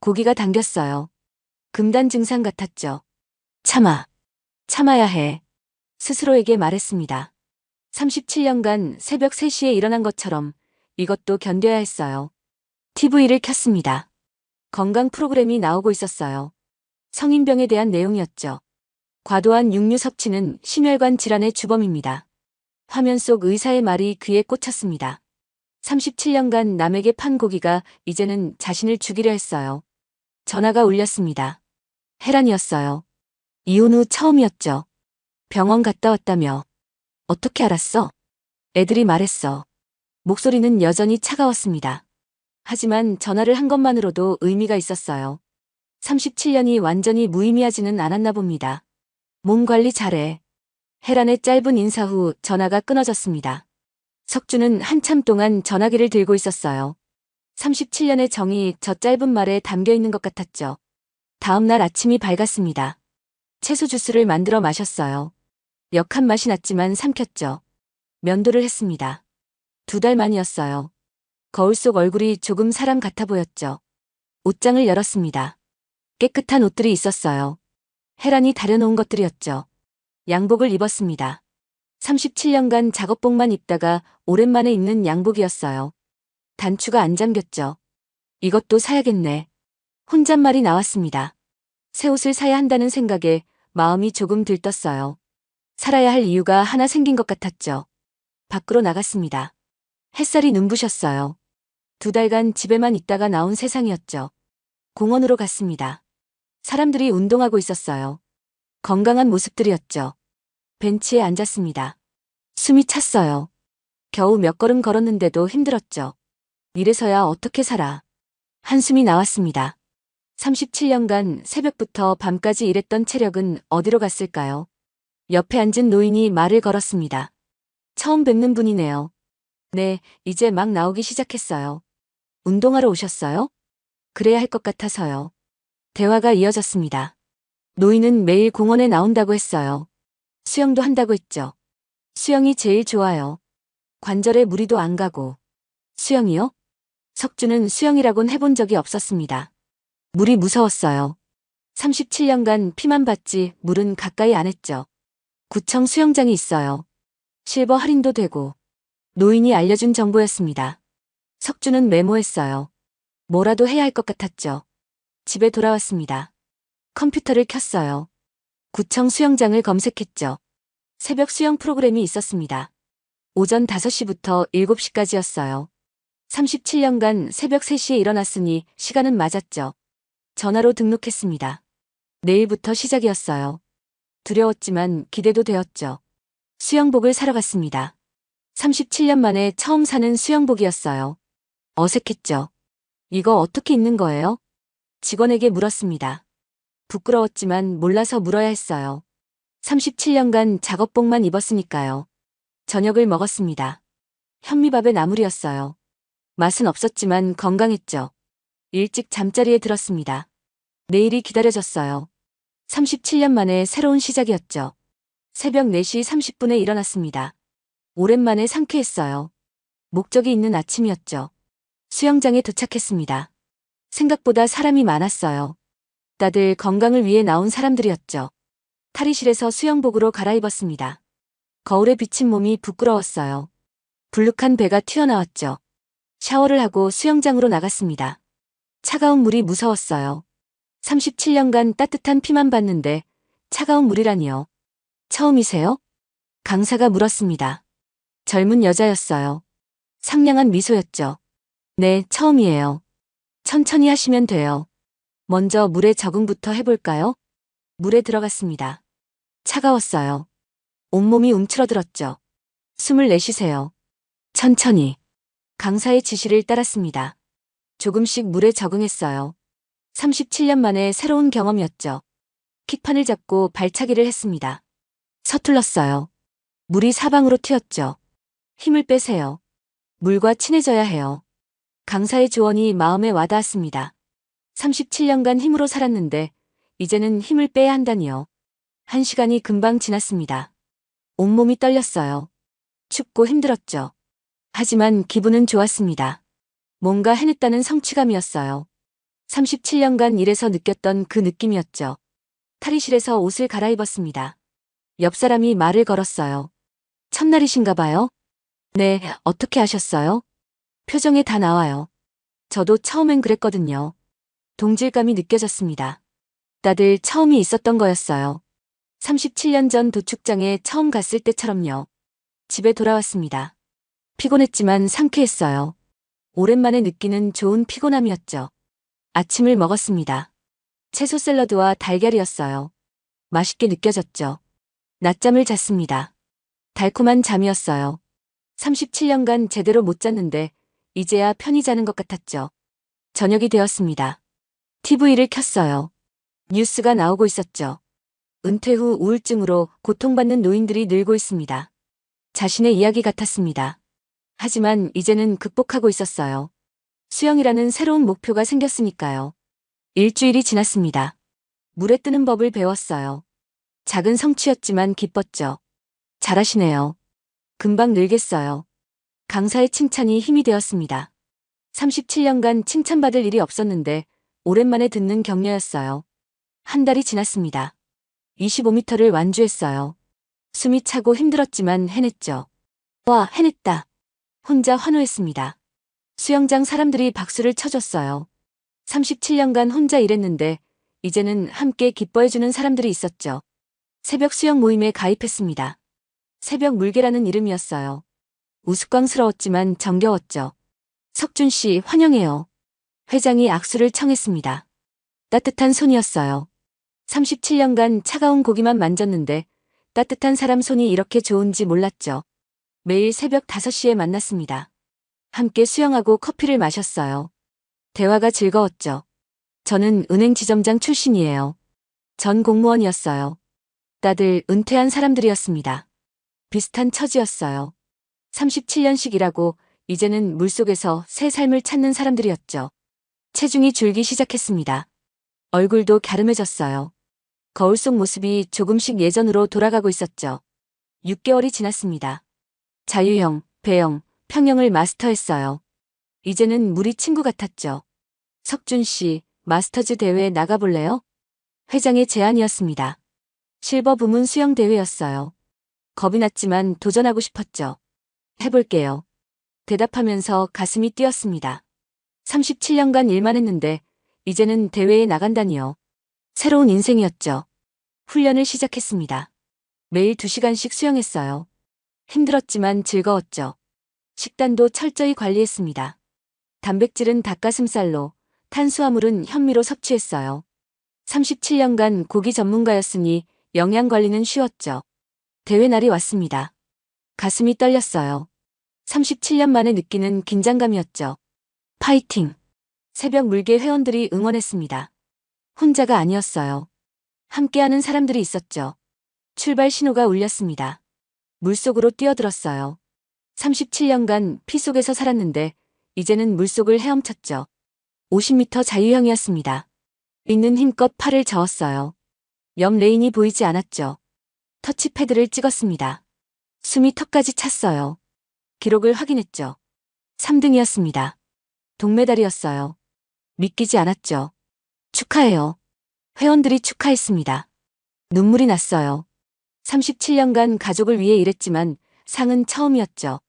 고기가 당겼어요. 금단 증상 같았죠. 참아야 해. 스스로에게 말했습니다. 37년간 새벽 3시에 일어난 것처럼 이것도 견뎌야 했어요. TV를 켰습니다. 건강 프로그램이 나오고 있었어요. 성인병에 대한 내용이었죠. 과도한 육류 섭취는 심혈관 질환의 주범입니다. 화면 속 의사의 말이 귀에 꽂혔습니다. 37년간 남에게 판 고기가 이제는 자신을 죽이려 했어요. 전화가 울렸습니다. 혜란이었어요. 이혼 후 처음이었죠. 병원 갔다 왔다며. 어떻게 알았어? 애들이 말했어. 목소리는 여전히 차가웠습니다. 하지만 전화를 한 것만으로도 의미가 있었어요. 37년이 완전히 무의미하지는 않았나 봅니다. 몸 관리 잘해. 혜란의 짧은 인사 후 전화가 끊어졌습니다. 석주는 한참 동안 전화기를 들고 있었어요. 37년의 정이 저 짧은 말에 담겨 있는 것 같았죠. 다음 날 아침이 밝았습니다. 채소 주스를 만들어 마셨어요. 역한 맛이 났지만 삼켰죠. 면도를 했습니다. 2달 만이었어요. 거울 속 얼굴이 조금 사람 같아 보였죠. 옷장을 열었습니다. 깨끗한 옷들이 있었어요. 헤란이 다려놓은 것들이었죠. 양복을 입었습니다. 37년간 작업복만 입다가 오랜만에 입는 양복이었어요. 단추가 안 잠겼죠. 이것도 사야겠네. 혼잣말이 나왔습니다. 새 옷을 사야 한다는 생각에 마음이 조금 들떴어요. 살아야 할 이유가 하나 생긴 것 같았죠. 밖으로 나갔습니다. 햇살이 눈부셨어요. 2달간 집에만 있다가 나온 세상이었죠. 공원으로 갔습니다. 사람들이 운동하고 있었어요. 건강한 모습들이었죠. 벤치에 앉았습니다. 숨이 찼어요. 겨우 몇 걸음 걸었는데도 힘들었죠. 이래서야 어떻게 살아. 한숨이 나왔습니다. 37년간 새벽부터 밤까지 일했던 체력은 어디로 갔을까요? 옆에 앉은 노인이 말을 걸었습니다. 처음 뵙는 분이네요. 네, 이제 막 나오기 시작했어요. 운동하러 오셨어요? 그래야 할 것 같아서요. 대화가 이어졌습니다. 노인은 매일 공원에 나온다고 했어요. 수영도 한다고 했죠. 수영이 제일 좋아요. 관절에 무리도 안 가고. 수영이요? 석주는 수영이라곤 해본 적이 없었습니다. 물이 무서웠어요. 37년간 피만 봤지 물은 가까이 안 했죠. 구청 수영장이 있어요. 실버 할인도 되고. 노인이 알려준 정보였습니다. 석주는 메모했어요. 뭐라도 해야 할 것 같았죠. 집에 돌아왔습니다. 컴퓨터를 켰어요. 구청 수영장을 검색했죠. 새벽 수영 프로그램이 있었습니다. 오전 5시부터 7시까지였어요. 37년간 새벽 3시에 일어났으니 시간은 맞았죠. 전화로 등록했습니다. 내일부터 시작이었어요. 두려웠지만 기대도 되었죠. 수영복을 사러 갔습니다. 37년 만에 처음 사는 수영복이었어요. 어색했죠. 이거 어떻게 입는 거예요? 직원에게 물었습니다. 부끄러웠지만 몰라서 물어야 했어요. 37년간 작업복만 입었으니까요. 저녁을 먹었습니다. 현미밥에 나물이었어요. 맛은 없었지만 건강했죠. 일찍 잠자리에 들었습니다. 내일이 기다려졌어요. 37년 만에 새로운 시작이었죠. 새벽 4시 30분에 일어났습니다. 오랜만에 상쾌했어요. 목적이 있는 아침이었죠. 수영장에 도착했습니다. 생각보다 사람이 많았어요. 다들 건강을 위해 나온 사람들이었죠. 탈의실에서 수영복으로 갈아입었습니다. 거울에 비친 몸이 부끄러웠어요. 불룩한 배가 튀어나왔죠. 샤워를 하고 수영장으로 나갔습니다. 차가운 물이 무서웠어요. 37년간 따뜻한 피만 봤는데 차가운 물이라니요. 처음이세요? 강사가 물었습니다. 젊은 여자였어요. 상냥한 미소였죠. 네, 처음이에요. 천천히 하시면 돼요. 먼저 물에 적응부터 해볼까요? 물에 들어갔습니다. 차가웠어요. 온몸이 움츠러들었죠. 숨을 내쉬세요. 천천히. 강사의 지시를 따랐습니다. 조금씩 물에 적응했어요. 37년 만에 새로운 경험이었죠. 킥판을 잡고 발차기를 했습니다. 서툴렀어요. 물이 사방으로 튀었죠. 힘을 빼세요. 물과 친해져야 해요. 강사의 조언이 마음에 와닿았습니다. 37년간 힘으로 살았는데 이제는 힘을 빼야 한다니요. 1시간이 금방 지났습니다. 온몸이 떨렸어요. 춥고 힘들었죠. 하지만 기분은 좋았습니다. 뭔가 해냈다는 성취감이었어요. 37년간 일해서 느꼈던 그 느낌이었죠. 탈의실에서 옷을 갈아입었습니다. 옆 사람이 말을 걸었어요. 첫날이신가 봐요? 네, 어떻게 아셨어요? 표정에 다 나와요. 저도 처음엔 그랬거든요. 동질감이 느껴졌습니다. 다들 처음이 있었던 거였어요. 37년 전 도축장에 처음 갔을 때처럼요. 집에 돌아왔습니다. 피곤했지만 상쾌했어요. 오랜만에 느끼는 좋은 피곤함이었죠. 아침을 먹었습니다. 채소 샐러드와 달걀이었어요. 맛있게 느껴졌죠. 낮잠을 잤습니다. 달콤한 잠이었어요. 37년간 제대로 못 잤는데 이제야 편히 자는 것 같았죠. 저녁이 되었습니다. TV를 켰어요. 뉴스가 나오고 있었죠. 은퇴 후 우울증으로 고통받는 노인들이 늘고 있습니다. 자신의 이야기 같았습니다. 하지만 이제는 극복하고 있었어요. 수영이라는 새로운 목표가 생겼으니까요. 일주일이 지났습니다. 물에 뜨는 법을 배웠어요. 작은 성취였지만 기뻤죠. 잘하시네요. 금방 늘겠어요. 강사의 칭찬이 힘이 되었습니다. 37년간 칭찬받을 일이 없었는데 오랜만에 듣는 격려였어요. 한 달이 지났습니다. 25m를 완주했어요. 숨이 차고 힘들었지만 해냈죠. 와, 해냈다. 혼자 환호했습니다. 수영장 사람들이 박수를 쳐줬어요. 37년간 혼자 일했는데 이제는 함께 기뻐해주는 사람들이 있었죠. 새벽 수영 모임에 가입했습니다. 새벽 물개라는 이름이었어요. 우스꽝스러웠지만 정겨웠죠. 석준 씨 환영해요. 회장이 악수를 청했습니다. 따뜻한 손이었어요. 37년간 차가운 고기만 만졌는데 따뜻한 사람 손이 이렇게 좋은지 몰랐죠. 매일 새벽 5시에 만났습니다. 함께 수영하고 커피를 마셨어요. 대화가 즐거웠죠. 저는 은행 지점장 출신이에요. 전 공무원이었어요. 다들 은퇴한 사람들이었습니다. 비슷한 처지였어요. 37년씩 일하고 이제는 물속에서 새 삶을 찾는 사람들이었죠. 체중이 줄기 시작했습니다. 얼굴도 갸름해졌어요. 거울 속 모습이 조금씩 예전으로 돌아가고 있었죠. 6개월이 지났습니다. 자유형, 배영, 평영을 마스터했어요. 이제는 물이 친구 같았죠. 석준 씨, 마스터즈 대회에 나가볼래요? 회장의 제안이었습니다. 실버 부문 수영 대회였어요. 겁이 났지만 도전하고 싶었죠. 해볼게요. 대답하면서 가슴이 뛰었습니다. 37년간 일만 했는데 이제는 대회에 나간다니요. 새로운 인생이었죠. 훈련을 시작했습니다. 매일 2시간씩 수영했어요. 힘들었지만 즐거웠죠. 식단도 철저히 관리했습니다. 단백질은 닭가슴살로, 탄수화물은 현미로 섭취했어요. 37년간 고기 전문가였으니 영양 관리는 쉬웠죠. 대회 날이 왔습니다. 가슴이 떨렸어요. 37년 만에 느끼는 긴장감이었죠. 파이팅! 새벽 물개 회원들이 응원했습니다. 혼자가 아니었어요. 함께하는 사람들이 있었죠. 출발 신호가 울렸습니다. 물속으로 뛰어들었어요. 37년간 피 속에서 살았는데 이제는 물속을 헤엄쳤죠. 50m 자유형이었습니다. 있는 힘껏 팔을 저었어요. 옆 레인이 보이지 않았죠. 터치패드를 찍었습니다. 숨이 턱까지 찼어요. 기록을 확인했죠. 3등이었습니다. 동메달이었어요. 믿기지 않았죠. 축하해요. 회원들이 축하했습니다. 눈물이 났어요. 37년간 가족을 위해 일했지만 상은 처음이었죠.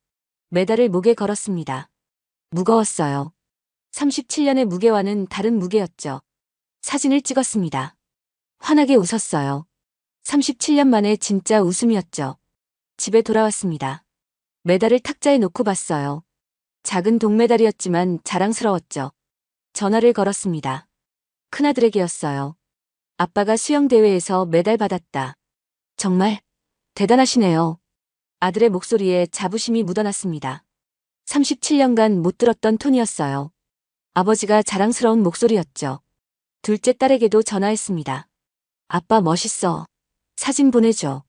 메달을 목에 걸었습니다. 무거웠어요. 37년의 무게와는 다른 무게였죠. 사진을 찍었습니다. 환하게 웃었어요. 37년 만에 진짜 웃음이었죠. 집에 돌아왔습니다. 메달을 탁자에 놓고 봤어요. 작은 동메달이었지만 자랑스러웠죠. 전화를 걸었습니다. 큰아들에게였어요. 아빠가 수영대회에서 메달 받았다. 정말 대단하시네요. 아들의 목소리에 자부심이 묻어났습니다. 37년간 못 들었던 톤이었어요. 아버지가 자랑스러운 목소리였죠. 둘째 딸에게도 전화했습니다. 아빠 멋있어. 사진 보내줘.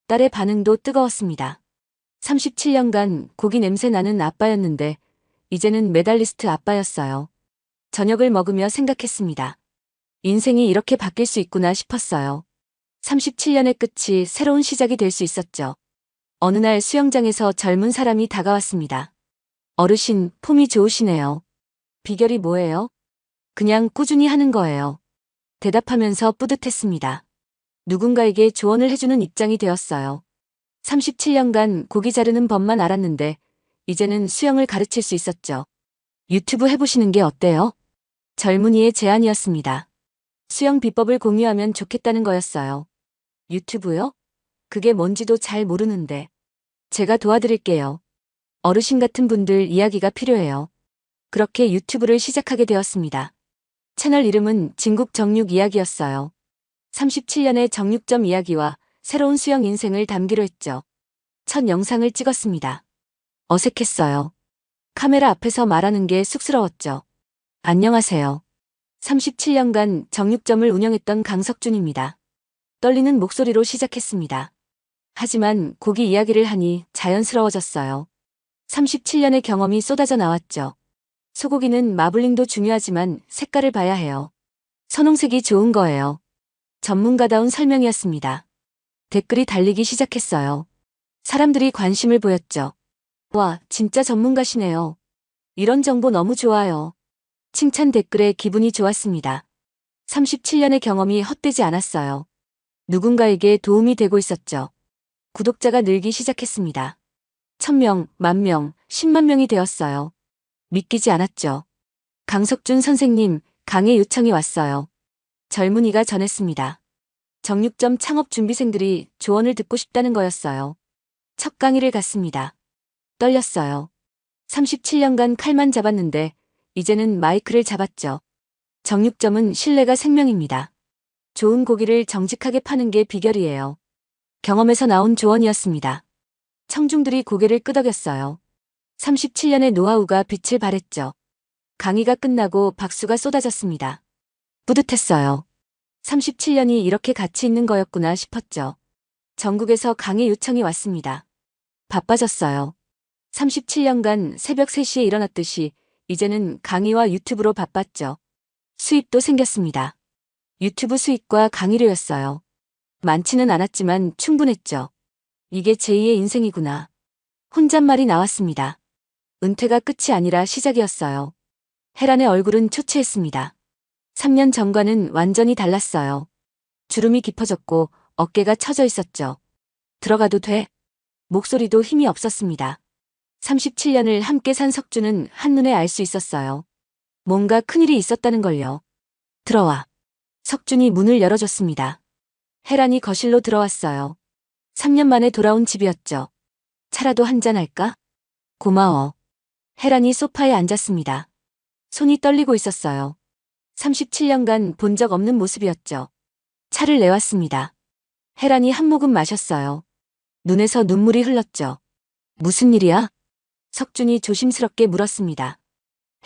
딸의 반응도 뜨거웠습니다. 37년간 고기 냄새 나는 아빠였는데 이제는 메달리스트 아빠였어요. 저녁을 먹으며 생각했습니다. 인생이 이렇게 바뀔 수 있구나 싶었어요. 37년의 끝이 새로운 시작이 될 수 있었죠. 어느 날 수영장에서 젊은 사람이 다가왔습니다. 어르신, 폼이 좋으시네요. 비결이 뭐예요? 그냥 꾸준히 하는 거예요. 대답하면서 뿌듯했습니다. 누군가에게 조언을 해주는 입장이 되었어요. 37년간 고기 자르는 법만 알았는데 이제는 수영을 가르칠 수 있었죠. 유튜브 해보시는 게 어때요? 젊은이의 제안이었습니다. 수영 비법을 공유하면 좋겠다는 거였어요. 유튜브요? 그게 뭔지도 잘 모르는데. 제가 도와드릴게요. 어르신 같은 분들 이야기가 필요해요. 그렇게 유튜브를 시작하게 되었습니다. 채널 이름은 진국 정육 이야기였어요. 37년의 정육점 이야기와 새로운 수영 인생을 담기로 했죠. 첫 영상을 찍었습니다. 어색했어요. 카메라 앞에서 말하는 게 쑥스러웠죠. 안녕하세요. 37년간 정육점을 운영했던 강석준입니다. 떨리는 목소리로 시작했습니다. 하지만 고기 이야기를 하니 자연스러워졌어요. 37년의 경험이 쏟아져 나왔죠. 소고기는 마블링도 중요하지만 색깔을 봐야 해요. 선홍색이 좋은 거예요. 전문가다운 설명이었습니다. 댓글이 달리기 시작했어요. 사람들이 관심을 보였죠. 와, 진짜 전문가시네요. 이런 정보 너무 좋아요. 칭찬 댓글에 기분이 좋았습니다. 37년의 경험이 헛되지 않았어요. 누군가에게 도움이 되고 있었죠. 구독자가 늘기 시작했습니다. 1000명, 10,000명, 10만 명이 되었어요. 믿기지 않았죠. 강석준 선생님, 강의 요청이 왔어요. 젊은이가 전했습니다. 정육점 창업 준비생들이 조언을 듣고 싶다는 거였어요. 첫 강의를 갔습니다. 떨렸어요. 37년간 칼만 잡았는데 이제는 마이크를 잡았죠. 정육점은 신뢰가 생명입니다. 좋은 고기를 정직하게 파는 게 비결이에요. 경험에서 나온 조언이었습니다. 청중들이 고개를 끄덕였어요. 37년의 노하우가 빛을 발했죠. 강의가 끝나고 박수가 쏟아졌습니다. 뿌듯했어요. 37년이 이렇게 가치 있는 거였구나 싶었죠. 전국에서 강의 요청이 왔습니다. 바빠졌어요. 37년간 새벽 3시에 일어났듯이 이제는 강의와 유튜브로 바빴죠. 수입도 생겼습니다. 유튜브 수익과 강의료였어요. 많지는 않았지만 충분했죠. 이게 제2의 인생이구나. 혼잣말이 나왔습니다. 은퇴가 끝이 아니라 시작이었어요. 혜란의 얼굴은 초췌했습니다. 3년 전과는 완전히 달랐어요. 주름이 깊어졌고 어깨가 처져 있었죠. 들어가도 돼? 목소리도 힘이 없었습니다. 37년을 함께 산 석준은 한눈에 알 수 있었어요. 뭔가 큰일이 있었다는 걸요. 들어와. 석준이 문을 열어줬습니다. 혜란이 거실로 들어왔어요. 3년 만에 돌아온 집이었죠. 차라도 한잔 할까? 고마워. 혜란이 소파에 앉았습니다. 손이 떨리고 있었어요. 37년간 본 적 없는 모습이었죠. 차를 내왔습니다. 혜란이 한 모금 마셨어요. 눈에서 눈물이 흘렀죠. 무슨 일이야? 석준이 조심스럽게 물었습니다.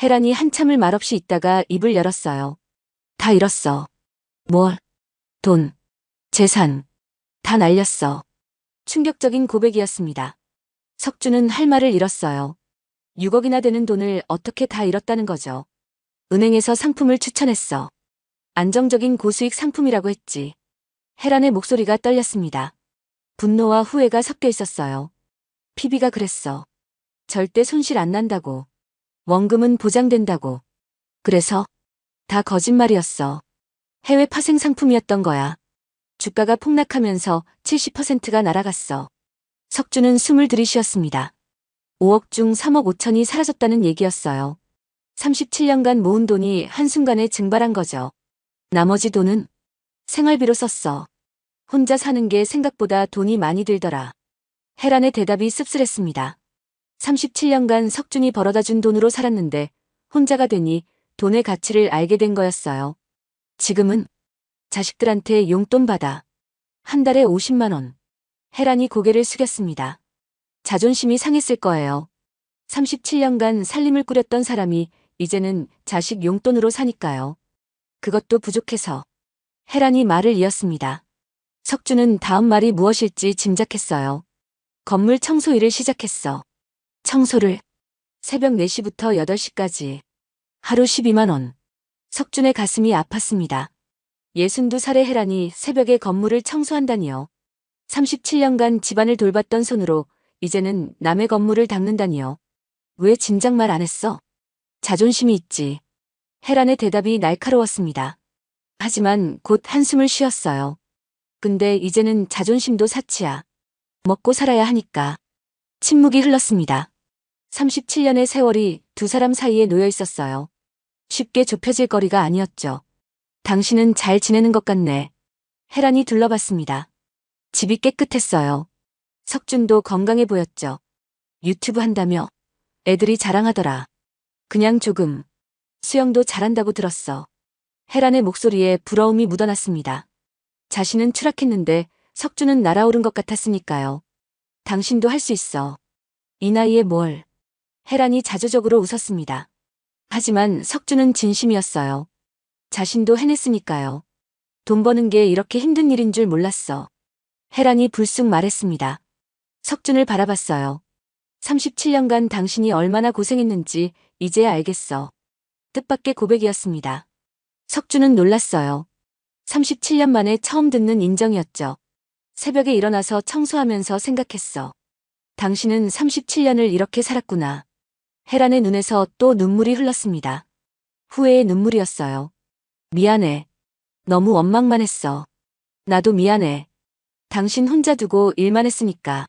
혜란이 한참을 말없이 있다가 입을 열었어요. 다 잃었어. 뭘? 돈, 재산, 다 날렸어. 충격적인 고백이었습니다. 석준은 할 말을 잃었어요. 6억이나 되는 돈을 어떻게 다 잃었다는 거죠. 은행에서 상품을 추천했어. 안정적인 고수익 상품이라고 했지. 혜란의 목소리가 떨렸습니다. 분노와 후회가 섞여 있었어요. 피비가 그랬어. 절대 손실 안 난다고. 원금은 보장된다고. 그래서 다 거짓말이었어. 해외 파생 상품이었던 거야. 주가가 폭락하면서 70%가 날아갔어. 석준은 숨을 들이쉬었습니다. 5억 중 3억 5천이 사라졌다는 얘기였어요. 37년간 모은 돈이 한순간에 증발한 거죠. 나머지 돈은 생활비로 썼어. 혼자 사는 게 생각보다 돈이 많이 들더라. 혜란의 대답이 씁쓸했습니다. 37년간 석준이 벌어다 준 돈으로 살았는데 혼자가 되니 돈의 가치를 알게 된 거였어요. 지금은 자식들한테 용돈 받아. 한 달에 50만 원. 혜란이 고개를 숙였습니다. 자존심이 상했을 거예요. 37년간 살림을 꾸렸던 사람이 이제는 자식 용돈으로 사니까요. 그것도 부족해서. 혜란이 말을 이었습니다. 석준은 다음 말이 무엇일지 짐작했어요. 건물 청소 일을 시작했어. 청소를 새벽 4시부터 8시까지. 하루 12만 원. 석준의 가슴이 아팠습니다. 62살의 혜란이 새벽에 건물을 청소한다니요. 37년간 집안을 돌봤던 손으로 이제는 남의 건물을 닦는다니요. 왜 진작 말 안 했어? 자존심이 있지. 혜란의 대답이 날카로웠습니다. 하지만 곧 한숨을 쉬었어요. 근데 이제는 자존심도 사치야. 먹고 살아야 하니까. 침묵이 흘렀습니다. 37년의 세월이 두 사람 사이에 놓여 있었어요. 쉽게 좁혀질 거리가 아니었죠. 당신은 잘 지내는 것 같네. 혜란이 둘러봤습니다. 집이 깨끗했어요. 석준도 건강해 보였죠. 유튜브 한다며? 애들이 자랑하더라. 그냥 조금. 수영도 잘한다고 들었어. 혜란의 목소리에 부러움이 묻어났습니다. 자신은 추락했는데 석준은 날아오른 것 같았으니까요. 당신도 할 수 있어. 이 나이에 뭘. 혜란이 자조적으로 웃었습니다. 하지만 석준은 진심이었어요. 자신도 해냈으니까요. 돈 버는 게 이렇게 힘든 일인 줄 몰랐어. 혜란이 불쑥 말했습니다. 석준을 바라봤어요. 37년간 당신이 얼마나 고생했는지 이제야 알겠어. 뜻밖의 고백이었습니다. 석주는 놀랐어요. 37년 만에 처음 듣는 인정이었죠. 새벽에 일어나서 청소하면서 생각했어. 당신은 37년을 이렇게 살았구나. 혜란의 눈에서 또 눈물이 흘렀습니다. 후회의 눈물이었어요. 미안해. 너무 원망만 했어. 나도 미안해. 당신 혼자 두고 일만 했으니까.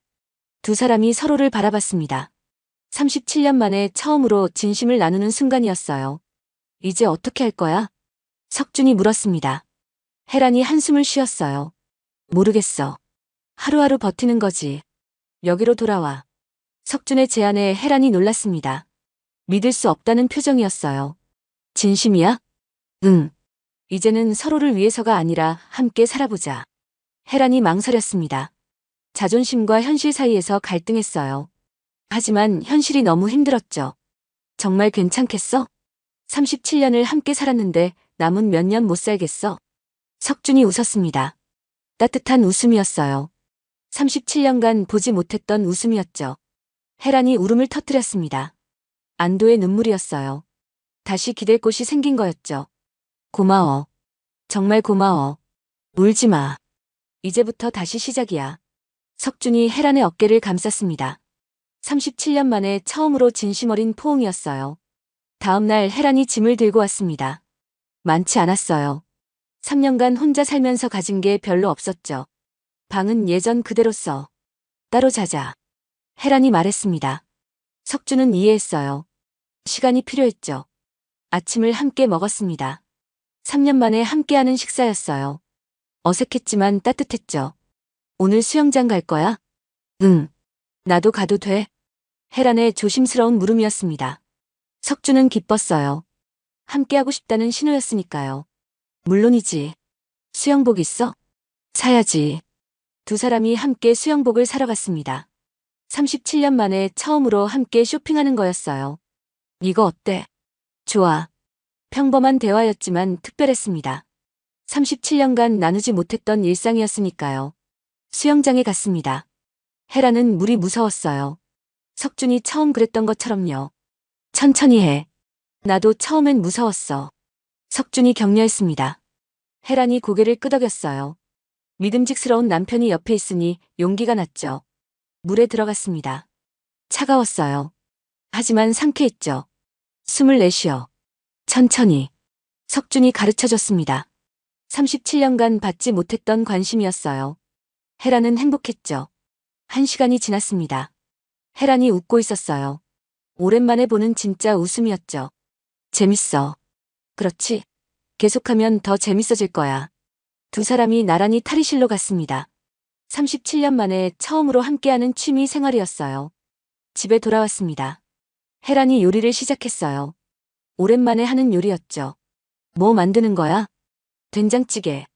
두 사람이 서로를 바라봤습니다. 37년 만에 처음으로 진심을 나누는 순간이었어요. 이제 어떻게 할 거야? 석준이 물었습니다. 혜란이 한숨을 쉬었어요. 모르겠어. 하루하루 버티는 거지. 여기로 돌아와. 석준의 제안에 혜란이 놀랐습니다. 믿을 수 없다는 표정이었어요. 진심이야? 응. 이제는 서로를 위해서가 아니라 함께 살아보자. 혜란이 망설였습니다. 자존심과 현실 사이에서 갈등했어요. 하지만 현실이 너무 힘들었죠. 정말 괜찮겠어? 37년을 함께 살았는데 남은 몇 년 못 살겠어? 석준이 웃었습니다. 따뜻한 웃음이었어요. 37년간 보지 못했던 웃음이었죠. 혜란이 울음을 터뜨렸습니다. 안도의 눈물이었어요. 다시 기댈 곳이 생긴 거였죠. 고마워. 정말 고마워. 울지 마. 이제부터 다시 시작이야. 석준이 혜란의 어깨를 감쌌습니다. 37년 만에 처음으로 진심 어린 포옹이었어요. 다음 날 혜란이 짐을 들고 왔습니다. 많지 않았어요. 3년간 혼자 살면서 가진 게 별로 없었죠. 방은 예전 그대로 써. 따로 자자. 혜란이 말했습니다. 석준은 이해했어요. 시간이 필요했죠. 아침을 함께 먹었습니다. 3년 만에 함께하는 식사였어요. 어색했지만 따뜻했죠. 오늘 수영장 갈 거야? 응. 나도 가도 돼? 혜란의 조심스러운 물음이었습니다. 석준은 기뻤어요. 함께하고 싶다는 신호였으니까요. 물론이지. 수영복 있어? 사야지. 두 사람이 함께 수영복을 사러 갔습니다. 37년 만에 처음으로 함께 쇼핑하는 거였어요. 이거 어때? 좋아. 평범한 대화였지만 특별했습니다. 37년간 나누지 못했던 일상이었으니까요. 수영장에 갔습니다. 혜란은 물이 무서웠어요. 석준이 처음 그랬던 것처럼요. 천천히 해. 나도 처음엔 무서웠어. 석준이 격려했습니다. 혜란이 고개를 끄덕였어요. 믿음직스러운 남편이 옆에 있으니 용기가 났죠. 물에 들어갔습니다. 차가웠어요. 하지만 상쾌했죠. 숨을 내쉬어. 천천히. 석준이 가르쳐줬습니다. 37년간 받지 못했던 관심이었어요. 혜란은 행복했죠. 1시간이 지났습니다. 혜란이 웃고 있었어요. 오랜만에 보는 진짜 웃음이었죠. 재밌어. 그렇지. 계속하면 더 재밌어질 거야. 두 사람이 나란히 탈의실로 갔습니다. 37년 만에 처음으로 함께하는 취미 생활이었어요. 집에 돌아왔습니다. 혜란이 요리를 시작했어요. 오랜만에 하는 요리였죠. 뭐 만드는 거야? 된장찌개.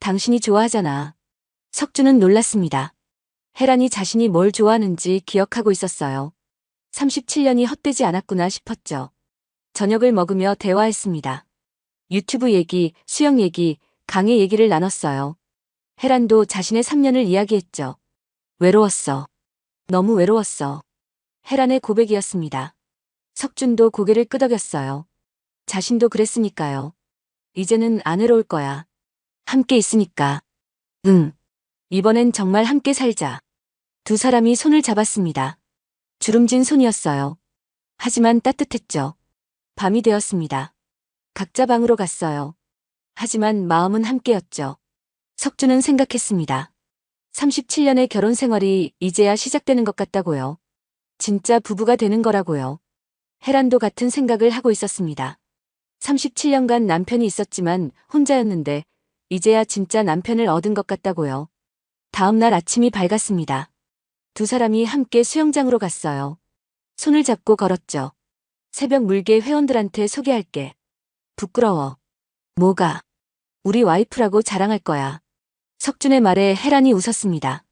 당신이 좋아하잖아. 석준은 놀랐습니다. 혜란이 자신이 뭘 좋아하는지 기억하고 있었어요. 37년이 헛되지 않았구나 싶었죠. 저녁을 먹으며 대화했습니다. 유튜브 얘기, 수영 얘기, 강의 얘기를 나눴어요. 혜란도 자신의 3년을 이야기했죠. 외로웠어. 너무 외로웠어. 혜란의 고백이었습니다. 석준도 고개를 끄덕였어요. 자신도 그랬으니까요. 이제는 안 외로울 거야. 함께 있으니까. 응. 이번엔 정말 함께 살자. 두 사람이 손을 잡았습니다. 주름진 손이었어요. 하지만 따뜻했죠. 밤이 되었습니다. 각자 방으로 갔어요. 하지만 마음은 함께였죠. 석준은 생각했습니다. 37년의 결혼 생활이 이제야 시작되는 것 같다고요. 진짜 부부가 되는 거라고요. 혜란도 같은 생각을 하고 있었습니다. 37년간 남편이 있었지만 혼자였는데 이제야 진짜 남편을 얻은 것 같다고요. 다음 날 아침이 밝았습니다. 두 사람이 함께 수영장으로 갔어요. 손을 잡고 걸었죠. 새벽 물개 회원들한테 소개할게. 부끄러워. 뭐가? 우리 와이프라고 자랑할 거야. 석준의 말에 혜란이 웃었습니다.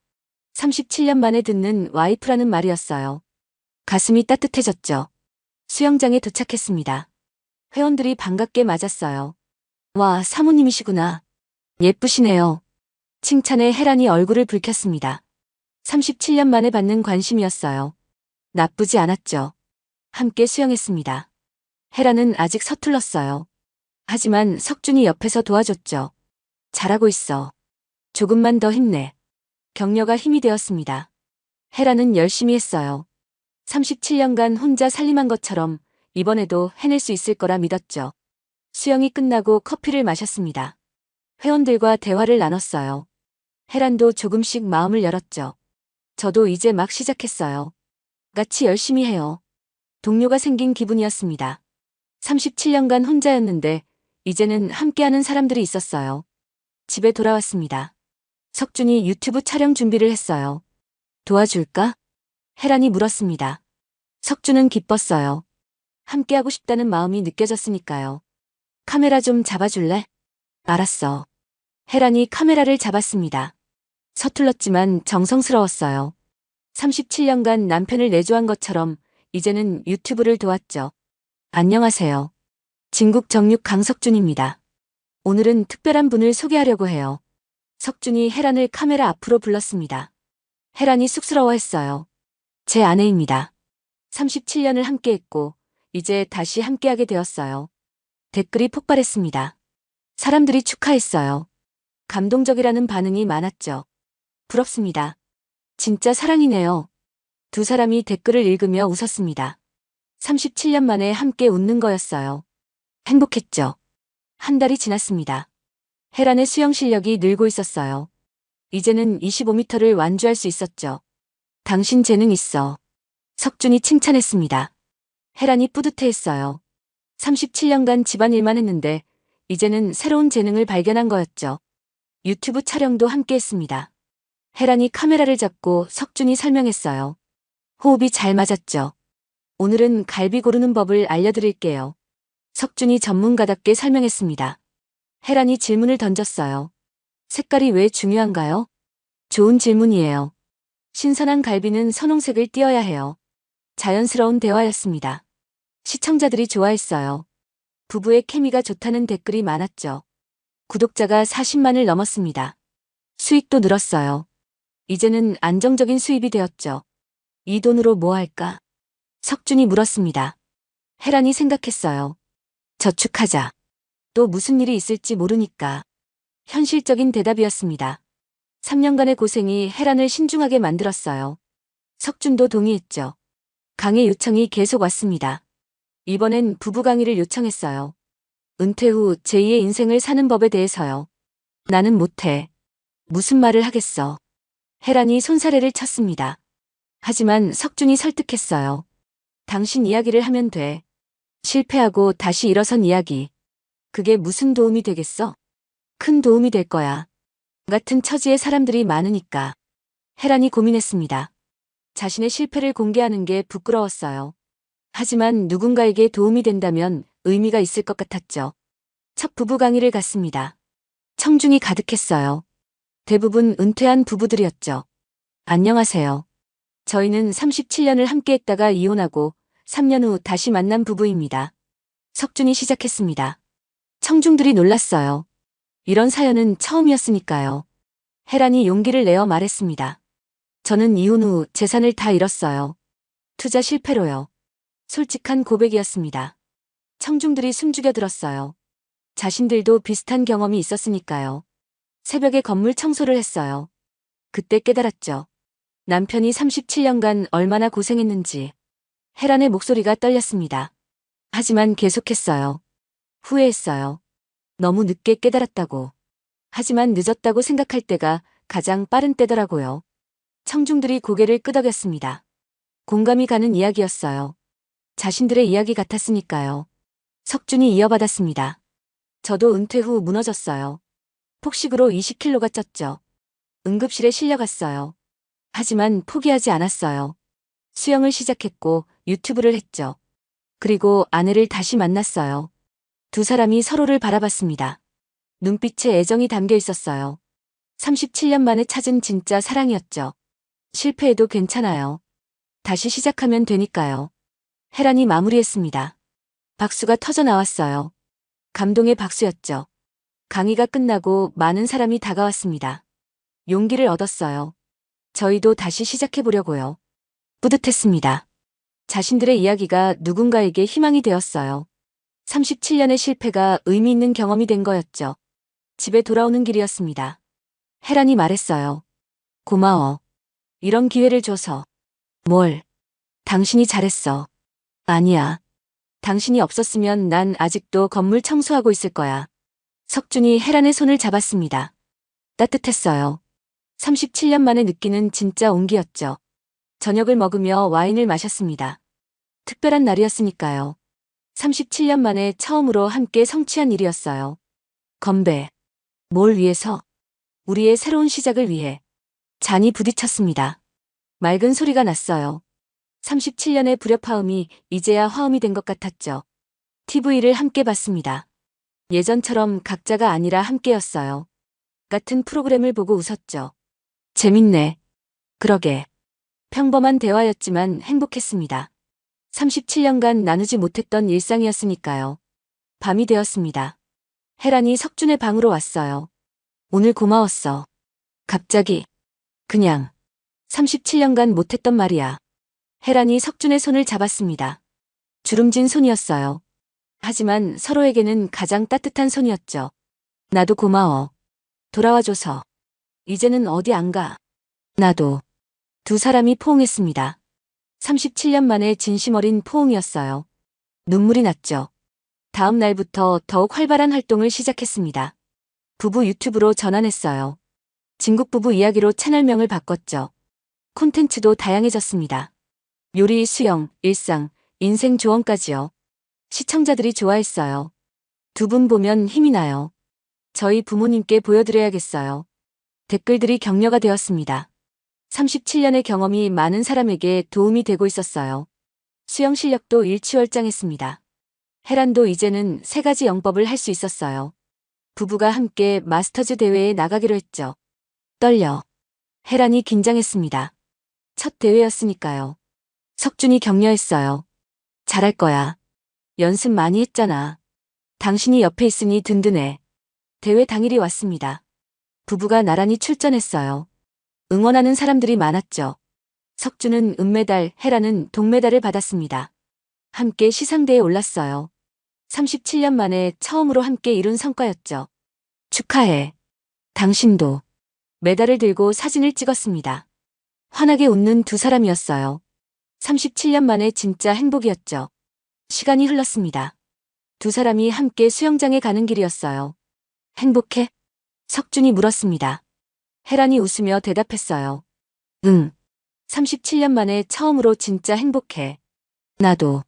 37년 만에 듣는 와이프라는 말이었어요. 가슴이 따뜻해졌죠. 수영장에 도착했습니다. 회원들이 반갑게 맞았어요. 와, 사모님이시구나. 예쁘시네요. 칭찬에 혜란이 얼굴을 붉혔습니다. 37년 만에 받는 관심이었어요. 나쁘지 않았죠. 함께 수영했습니다. 헤라는 아직 서툴렀어요. 하지만 석준이 옆에서 도와줬죠. 잘하고 있어. 조금만 더 힘내. 격려가 힘이 되었습니다. 헤라는 열심히 했어요. 37년간 혼자 살림한 것처럼 이번에도 해낼 수 있을 거라 믿었죠. 수영이 끝나고 커피를 마셨습니다. 회원들과 대화를 나눴어요. 헤란도 조금씩 마음을 열었죠. 저도 이제 막 시작했어요. 같이 열심히 해요. 동료가 생긴 기분이었습니다. 37년간 혼자였는데 이제는 함께하는 사람들이 있었어요. 집에 돌아왔습니다. 석준이 유튜브 촬영 준비를 했어요. 도와줄까? 헤란이 물었습니다. 석준은 기뻤어요. 함께하고 싶다는 마음이 느껴졌으니까요. 카메라 좀 잡아줄래? 알았어. 헤란이 카메라를 잡았습니다. 서툴렀지만 정성스러웠어요. 37년간 남편을 내조한 것처럼 이제는 유튜브를 도왔죠. 안녕하세요. 진국 정육 강석준입니다. 오늘은 특별한 분을 소개하려고 해요. 석준이 헤란을 카메라 앞으로 불렀습니다. 헤란이 쑥스러워했어요. 제 아내입니다. 37년을 함께했고 이제 다시 함께하게 되었어요. 댓글이 폭발했습니다. 사람들이 축하했어요. 감동적이라는 반응이 많았죠. 부럽습니다. 진짜 사랑이네요. 두 사람이 댓글을 읽으며 웃었습니다. 37년 만에 함께 웃는 거였어요. 행복했죠. 한 달이 지났습니다. 헤란의 수영 실력이 늘고 있었어요. 이제는 25m를 완주할 수 있었죠. 당신 재능 있어. 석준이 칭찬했습니다. 헤란이 뿌듯해했어요. 37년간 집안일만 했는데 이제는 새로운 재능을 발견한 거였죠. 유튜브 촬영도 함께 했습니다. 헤란이 카메라를 잡고 석준이 설명했어요. 호흡이 잘 맞았죠. 오늘은 갈비 고르는 법을 알려드릴게요. 석준이 전문가답게 설명했습니다. 헤란이 질문을 던졌어요. 색깔이 왜 중요한가요? 좋은 질문이에요. 신선한 갈비는 선홍색을 띄어야 해요. 자연스러운 대화였습니다. 시청자들이 좋아했어요. 부부의 케미가 좋다는 댓글이 많았죠. 구독자가 40만을 넘었습니다. 수익도 늘었어요. 이제는 안정적인 수입이 되었죠. 이 돈으로 뭐 할까? 석준이 물었습니다. 헤란이 생각했어요. 저축하자. 또 무슨 일이 있을지 모르니까. 현실적인 대답이었습니다. 3년간의 고생이 헤란을 신중하게 만들었어요. 석준도 동의했죠. 강의 요청이 계속 왔습니다. 이번엔 부부 강의를 요청했어요. 은퇴 후 제2의 인생을 사는 법에 대해서요. 나는 못해. 무슨 말을 하겠어. 헤란이 손사래를 쳤습니다. 하지만 석준이 설득했어요. 당신 이야기를 하면 돼. 실패하고 다시 일어선 이야기. 그게 무슨 도움이 되겠어? 큰 도움이 될 거야. 같은 처지의 사람들이 많으니까. 헤란이 고민했습니다. 자신의 실패를 공개하는 게 부끄러웠어요. 하지만 누군가에게 도움이 된다면 의미가 있을 것 같았죠. 첫 부부 강의를 갔습니다. 청중이 가득했어요. 대부분 은퇴한 부부들이었죠. 안녕하세요. 저희는 37년을 함께했다가 이혼하고 3년 후 다시 만난 부부입니다. 석준이 시작했습니다. 청중들이 놀랐어요. 이런 사연은 처음이었으니까요. 헤란이 용기를 내어 말했습니다. 저는 이혼 후 재산을 다 잃었어요. 투자 실패로요. 솔직한 고백이었습니다. 청중들이 숨죽여 들었어요. 자신들도 비슷한 경험이 있었으니까요. 새벽에 건물 청소를 했어요. 그때 깨달았죠. 남편이 37년간 얼마나 고생했는지. 헤란의 목소리가 떨렸습니다. 하지만 계속했어요. 후회했어요. 너무 늦게 깨달았다고. 하지만 늦었다고 생각할 때가 가장 빠른 때더라고요. 청중들이 고개를 끄덕였습니다. 공감이 가는 이야기였어요. 자신들의 이야기 같았으니까요. 석준이 이어받았습니다. 저도 은퇴 후 무너졌어요. 폭식으로 20kg가 쪘죠. 응급실에 실려갔어요. 하지만 포기하지 않았어요. 수영을 시작했고 유튜브를 했죠. 그리고 아내를 다시 만났어요. 두 사람이 서로를 바라봤습니다. 눈빛에 애정이 담겨 있었어요. 37년 만에 찾은 진짜 사랑이었죠. 실패해도 괜찮아요. 다시 시작하면 되니까요. 헤란이 마무리했습니다. 박수가 터져 나왔어요. 감동의 박수였죠. 강의가 끝나고 많은 사람이 다가왔습니다. 용기를 얻었어요. 저희도 다시 시작해보려고요. 뿌듯했습니다. 자신들의 이야기가 누군가에게 희망이 되었어요. 37년의 실패가 의미 있는 경험이 된 거였죠. 집에 돌아오는 길이었습니다. 혜란이 말했어요. 고마워. 이런 기회를 줘서. 뭘? 당신이 잘했어. 아니야. 당신이 없었으면 난 아직도 건물 청소하고 있을 거야. 석준이 혜란의 손을 잡았습니다. 따뜻했어요. 37년 만에 느끼는 진짜 온기였죠. 저녁을 먹으며 와인을 마셨습니다. 특별한 날이었으니까요. 37년 만에 처음으로 함께 성취한 일이었어요. 건배. 뭘 위해서? 우리의 새로운 시작을 위해. 잔이 부딪혔습니다. 맑은 소리가 났어요. 37년의 불협화음이 이제야 화음이 된 것 같았죠. TV를 함께 봤습니다. 예전처럼 각자가 아니라 함께였어요. 같은 프로그램을 보고 웃었죠. 재밌네. 그러게. 평범한 대화였지만 행복했습니다. 37년간 나누지 못했던 일상이었으니까요. 밤이 되었습니다. 혜란이 석준의 방으로 왔어요. 오늘 고마웠어. 갑자기. 그냥. 37년간 못했던 말이야. 혜란이 석준의 손을 잡았습니다. 주름진 손이었어요. 하지만 서로에게는 가장 따뜻한 손이었죠. 나도 고마워. 돌아와줘서. 이제는 어디 안 가. 나도. 두 사람이 포옹했습니다. 37년 만에 진심 어린 포옹이었어요. 눈물이 났죠. 다음 날부터 더욱 활발한 활동을 시작했습니다. 부부 유튜브로 전환했어요. 진국 부부 이야기로 채널명을 바꿨죠. 콘텐츠도 다양해졌습니다. 요리, 수영, 일상, 인생 조언까지요. 시청자들이 좋아했어요. 두 분 보면 힘이 나요. 저희 부모님께 보여드려야겠어요. 댓글들이 격려가 되었습니다. 37년의 경험이 많은 사람에게 도움이 되고 있었어요. 수영 실력도 일취월장했습니다. 혜란도 이제는 3가지 영법을 할 수 있었어요. 부부가 함께 마스터즈 대회에 나가기로 했죠. 떨려. 혜란이 긴장했습니다. 첫 대회였으니까요. 석준이 격려했어요. 잘할 거야. 연습 많이 했잖아. 당신이 옆에 있으니 든든해. 대회 당일이 왔습니다. 부부가 나란히 출전했어요. 응원하는 사람들이 많았죠. 석준은 은메달, 혜란은 동메달을 받았습니다. 함께 시상대에 올랐어요. 37년 만에 처음으로 함께 이룬 성과였죠. 축하해. 당신도. 메달을 들고 사진을 찍었습니다. 환하게 웃는 두 사람이었어요. 37년 만에 진짜 행복이었죠. 시간이 흘렀습니다. 두 사람이 함께 수영장에 가는 길이었어요. 행복해? 석준이 물었습니다. 혜란이 웃으며 대답했어요. 응. 37년 만에 처음으로 진짜 행복해. 나도.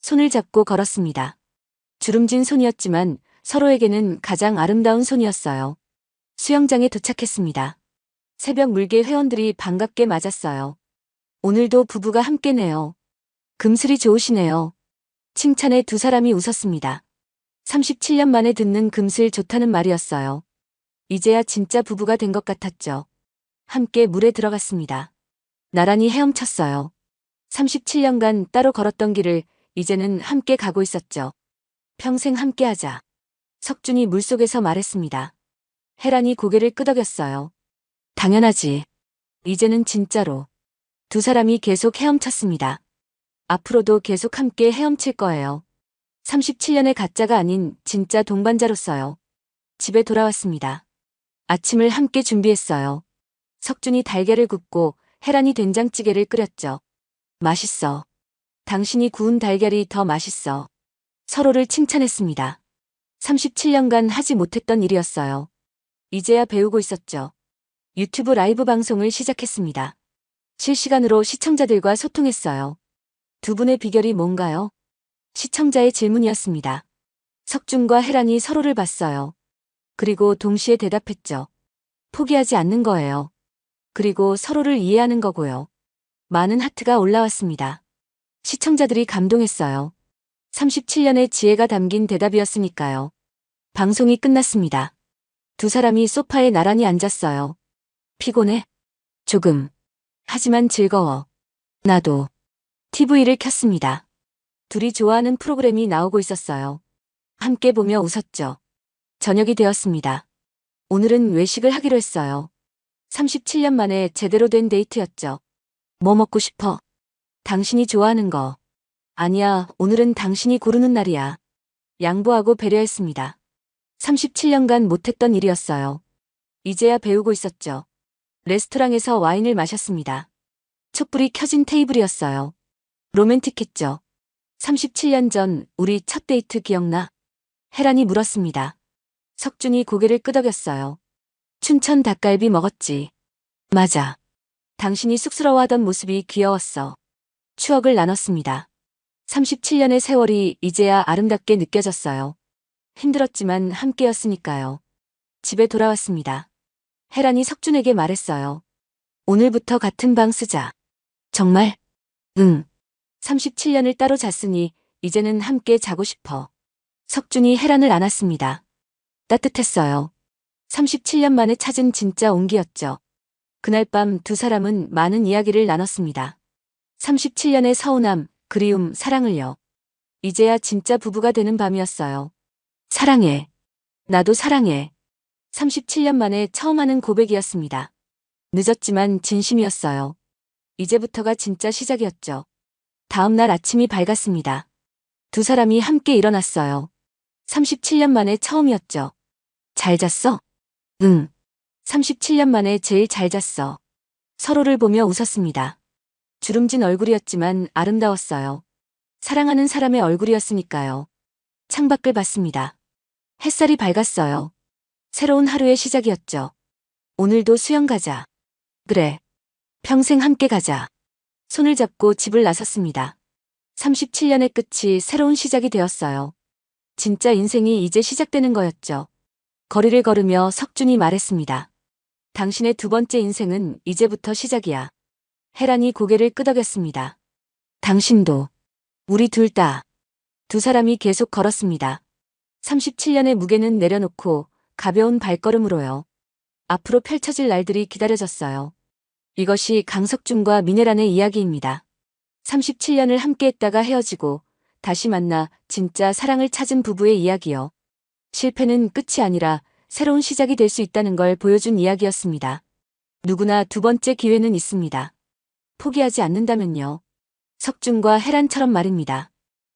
손을 잡고 걸었습니다. 주름진 손이었지만 서로에게는 가장 아름다운 손이었어요. 수영장에 도착했습니다. 새벽 물개 회원들이 반갑게 맞았어요. 오늘도 부부가 함께네요. 금슬이 좋으시네요. 칭찬에 두 사람이 웃었습니다. 37년 만에 듣는 금슬 좋다는 말이었어요. 이제야 진짜 부부가 된 것 같았죠. 함께 물에 들어갔습니다. 나란히 헤엄쳤어요. 37년간 따로 걸었던 길을 이제는 함께 가고 있었죠. 평생 함께하자. 석준이 물속에서 말했습니다. 혜란이 고개를 끄덕였어요. 당연하지. 이제는 진짜로. 두 사람이 계속 헤엄쳤습니다. 앞으로도 계속 함께 헤엄칠 거예요. 37년의 가짜가 아닌 진짜 동반자로서요. 집에 돌아왔습니다. 아침을 함께 준비했어요. 석준이 달걀을 굽고 혜란이 된장찌개를 끓였죠. 맛있어. 당신이 구운 달걀이 더 맛있어. 서로를 칭찬했습니다. 37년간 하지 못했던 일이었어요. 이제야 배우고 있었죠. 유튜브 라이브 방송을 시작했습니다. 실시간으로 시청자들과 소통했어요. 두 분의 비결이 뭔가요? 시청자의 질문이었습니다. 석준과 혜란이 서로를 봤어요. 그리고 동시에 대답했죠. 포기하지 않는 거예요. 그리고 서로를 이해하는 거고요. 많은 하트가 올라왔습니다. 시청자들이 감동했어요. 37년의 지혜가 담긴 대답이었으니까요. 방송이 끝났습니다. 두 사람이 소파에 나란히 앉았어요. 피곤해? 조금. 하지만 즐거워. 나도. TV를 켰습니다. 둘이 좋아하는 프로그램이 나오고 있었어요. 함께 보며 웃었죠. 저녁이 되었습니다. 오늘은 외식을 하기로 했어요. 37년 만에 제대로 된 데이트였죠. 뭐 먹고 싶어? 당신이 좋아하는 거. 아니야, 오늘은 당신이 고르는 날이야. 양보하고 배려했습니다. 37년간 못했던 일이었어요. 이제야 배우고 있었죠. 레스토랑에서 와인을 마셨습니다. 촛불이 켜진 테이블이었어요. 로맨틱했죠. 37년 전 우리 첫 데이트 기억나? 혜란이 물었습니다. 석준이 고개를 끄덕였어요. 춘천 닭갈비 먹었지. 맞아. 당신이 쑥스러워하던 모습이 귀여웠어. 추억을 나눴습니다. 37년의 세월이 이제야 아름답게 느껴졌어요. 힘들었지만 함께였으니까요. 집에 돌아왔습니다. 혜란이 석준에게 말했어요. 오늘부터 같은 방 쓰자. 정말? 응. 37년을 따로 잤으니 이제는 함께 자고 싶어. 석준이 혜란을 안았습니다. 따뜻했어요. 37년 만에 찾은 진짜 온기였죠. 그날 밤 두 사람은 많은 이야기를 나눴습니다. 37년의 서운함, 그리움, 사랑을요. 이제야 진짜 부부가 되는 밤이었어요. 사랑해. 나도 사랑해. 37년 만에 처음 하는 고백이었습니다. 늦었지만 진심이었어요. 이제부터가 진짜 시작이었죠. 다음 날 아침이 밝았습니다. 두 사람이 함께 일어났어요. 37년 만에 처음이었죠. 잘 잤어? 응. 37년 만에 제일 잘 잤어. 서로를 보며 웃었습니다. 주름진 얼굴이었지만 아름다웠어요. 사랑하는 사람의 얼굴이었으니까요. 창밖을 봤습니다. 햇살이 밝았어요. 새로운 하루의 시작이었죠. 오늘도 수영 가자. 그래. 평생 함께 가자. 손을 잡고 집을 나섰습니다. 37년의 끝이 새로운 시작이 되었어요. 진짜 인생이 이제 시작되는 거였죠. 거리를 걸으며 석준이 말했습니다. 당신의 두 번째 인생은 이제부터 시작이야. 혜란이 고개를 끄덕였습니다. 당신도. 우리 둘 다. 두 사람이 계속 걸었습니다. 37년의 무게는 내려놓고 가벼운 발걸음으로요. 앞으로 펼쳐질 날들이 기다려졌어요. 이것이 강석준과 미네란의 이야기입니다. 37년을 함께했다가 헤어지고 다시 만나 진짜 사랑을 찾은 부부의 이야기요. 실패는 끝이 아니라 새로운 시작이 될 수 있다는 걸 보여준 이야기였습니다. 누구나 두 번째 기회는 있습니다. 포기하지 않는다면요. 석준과 혜란처럼 말입니다.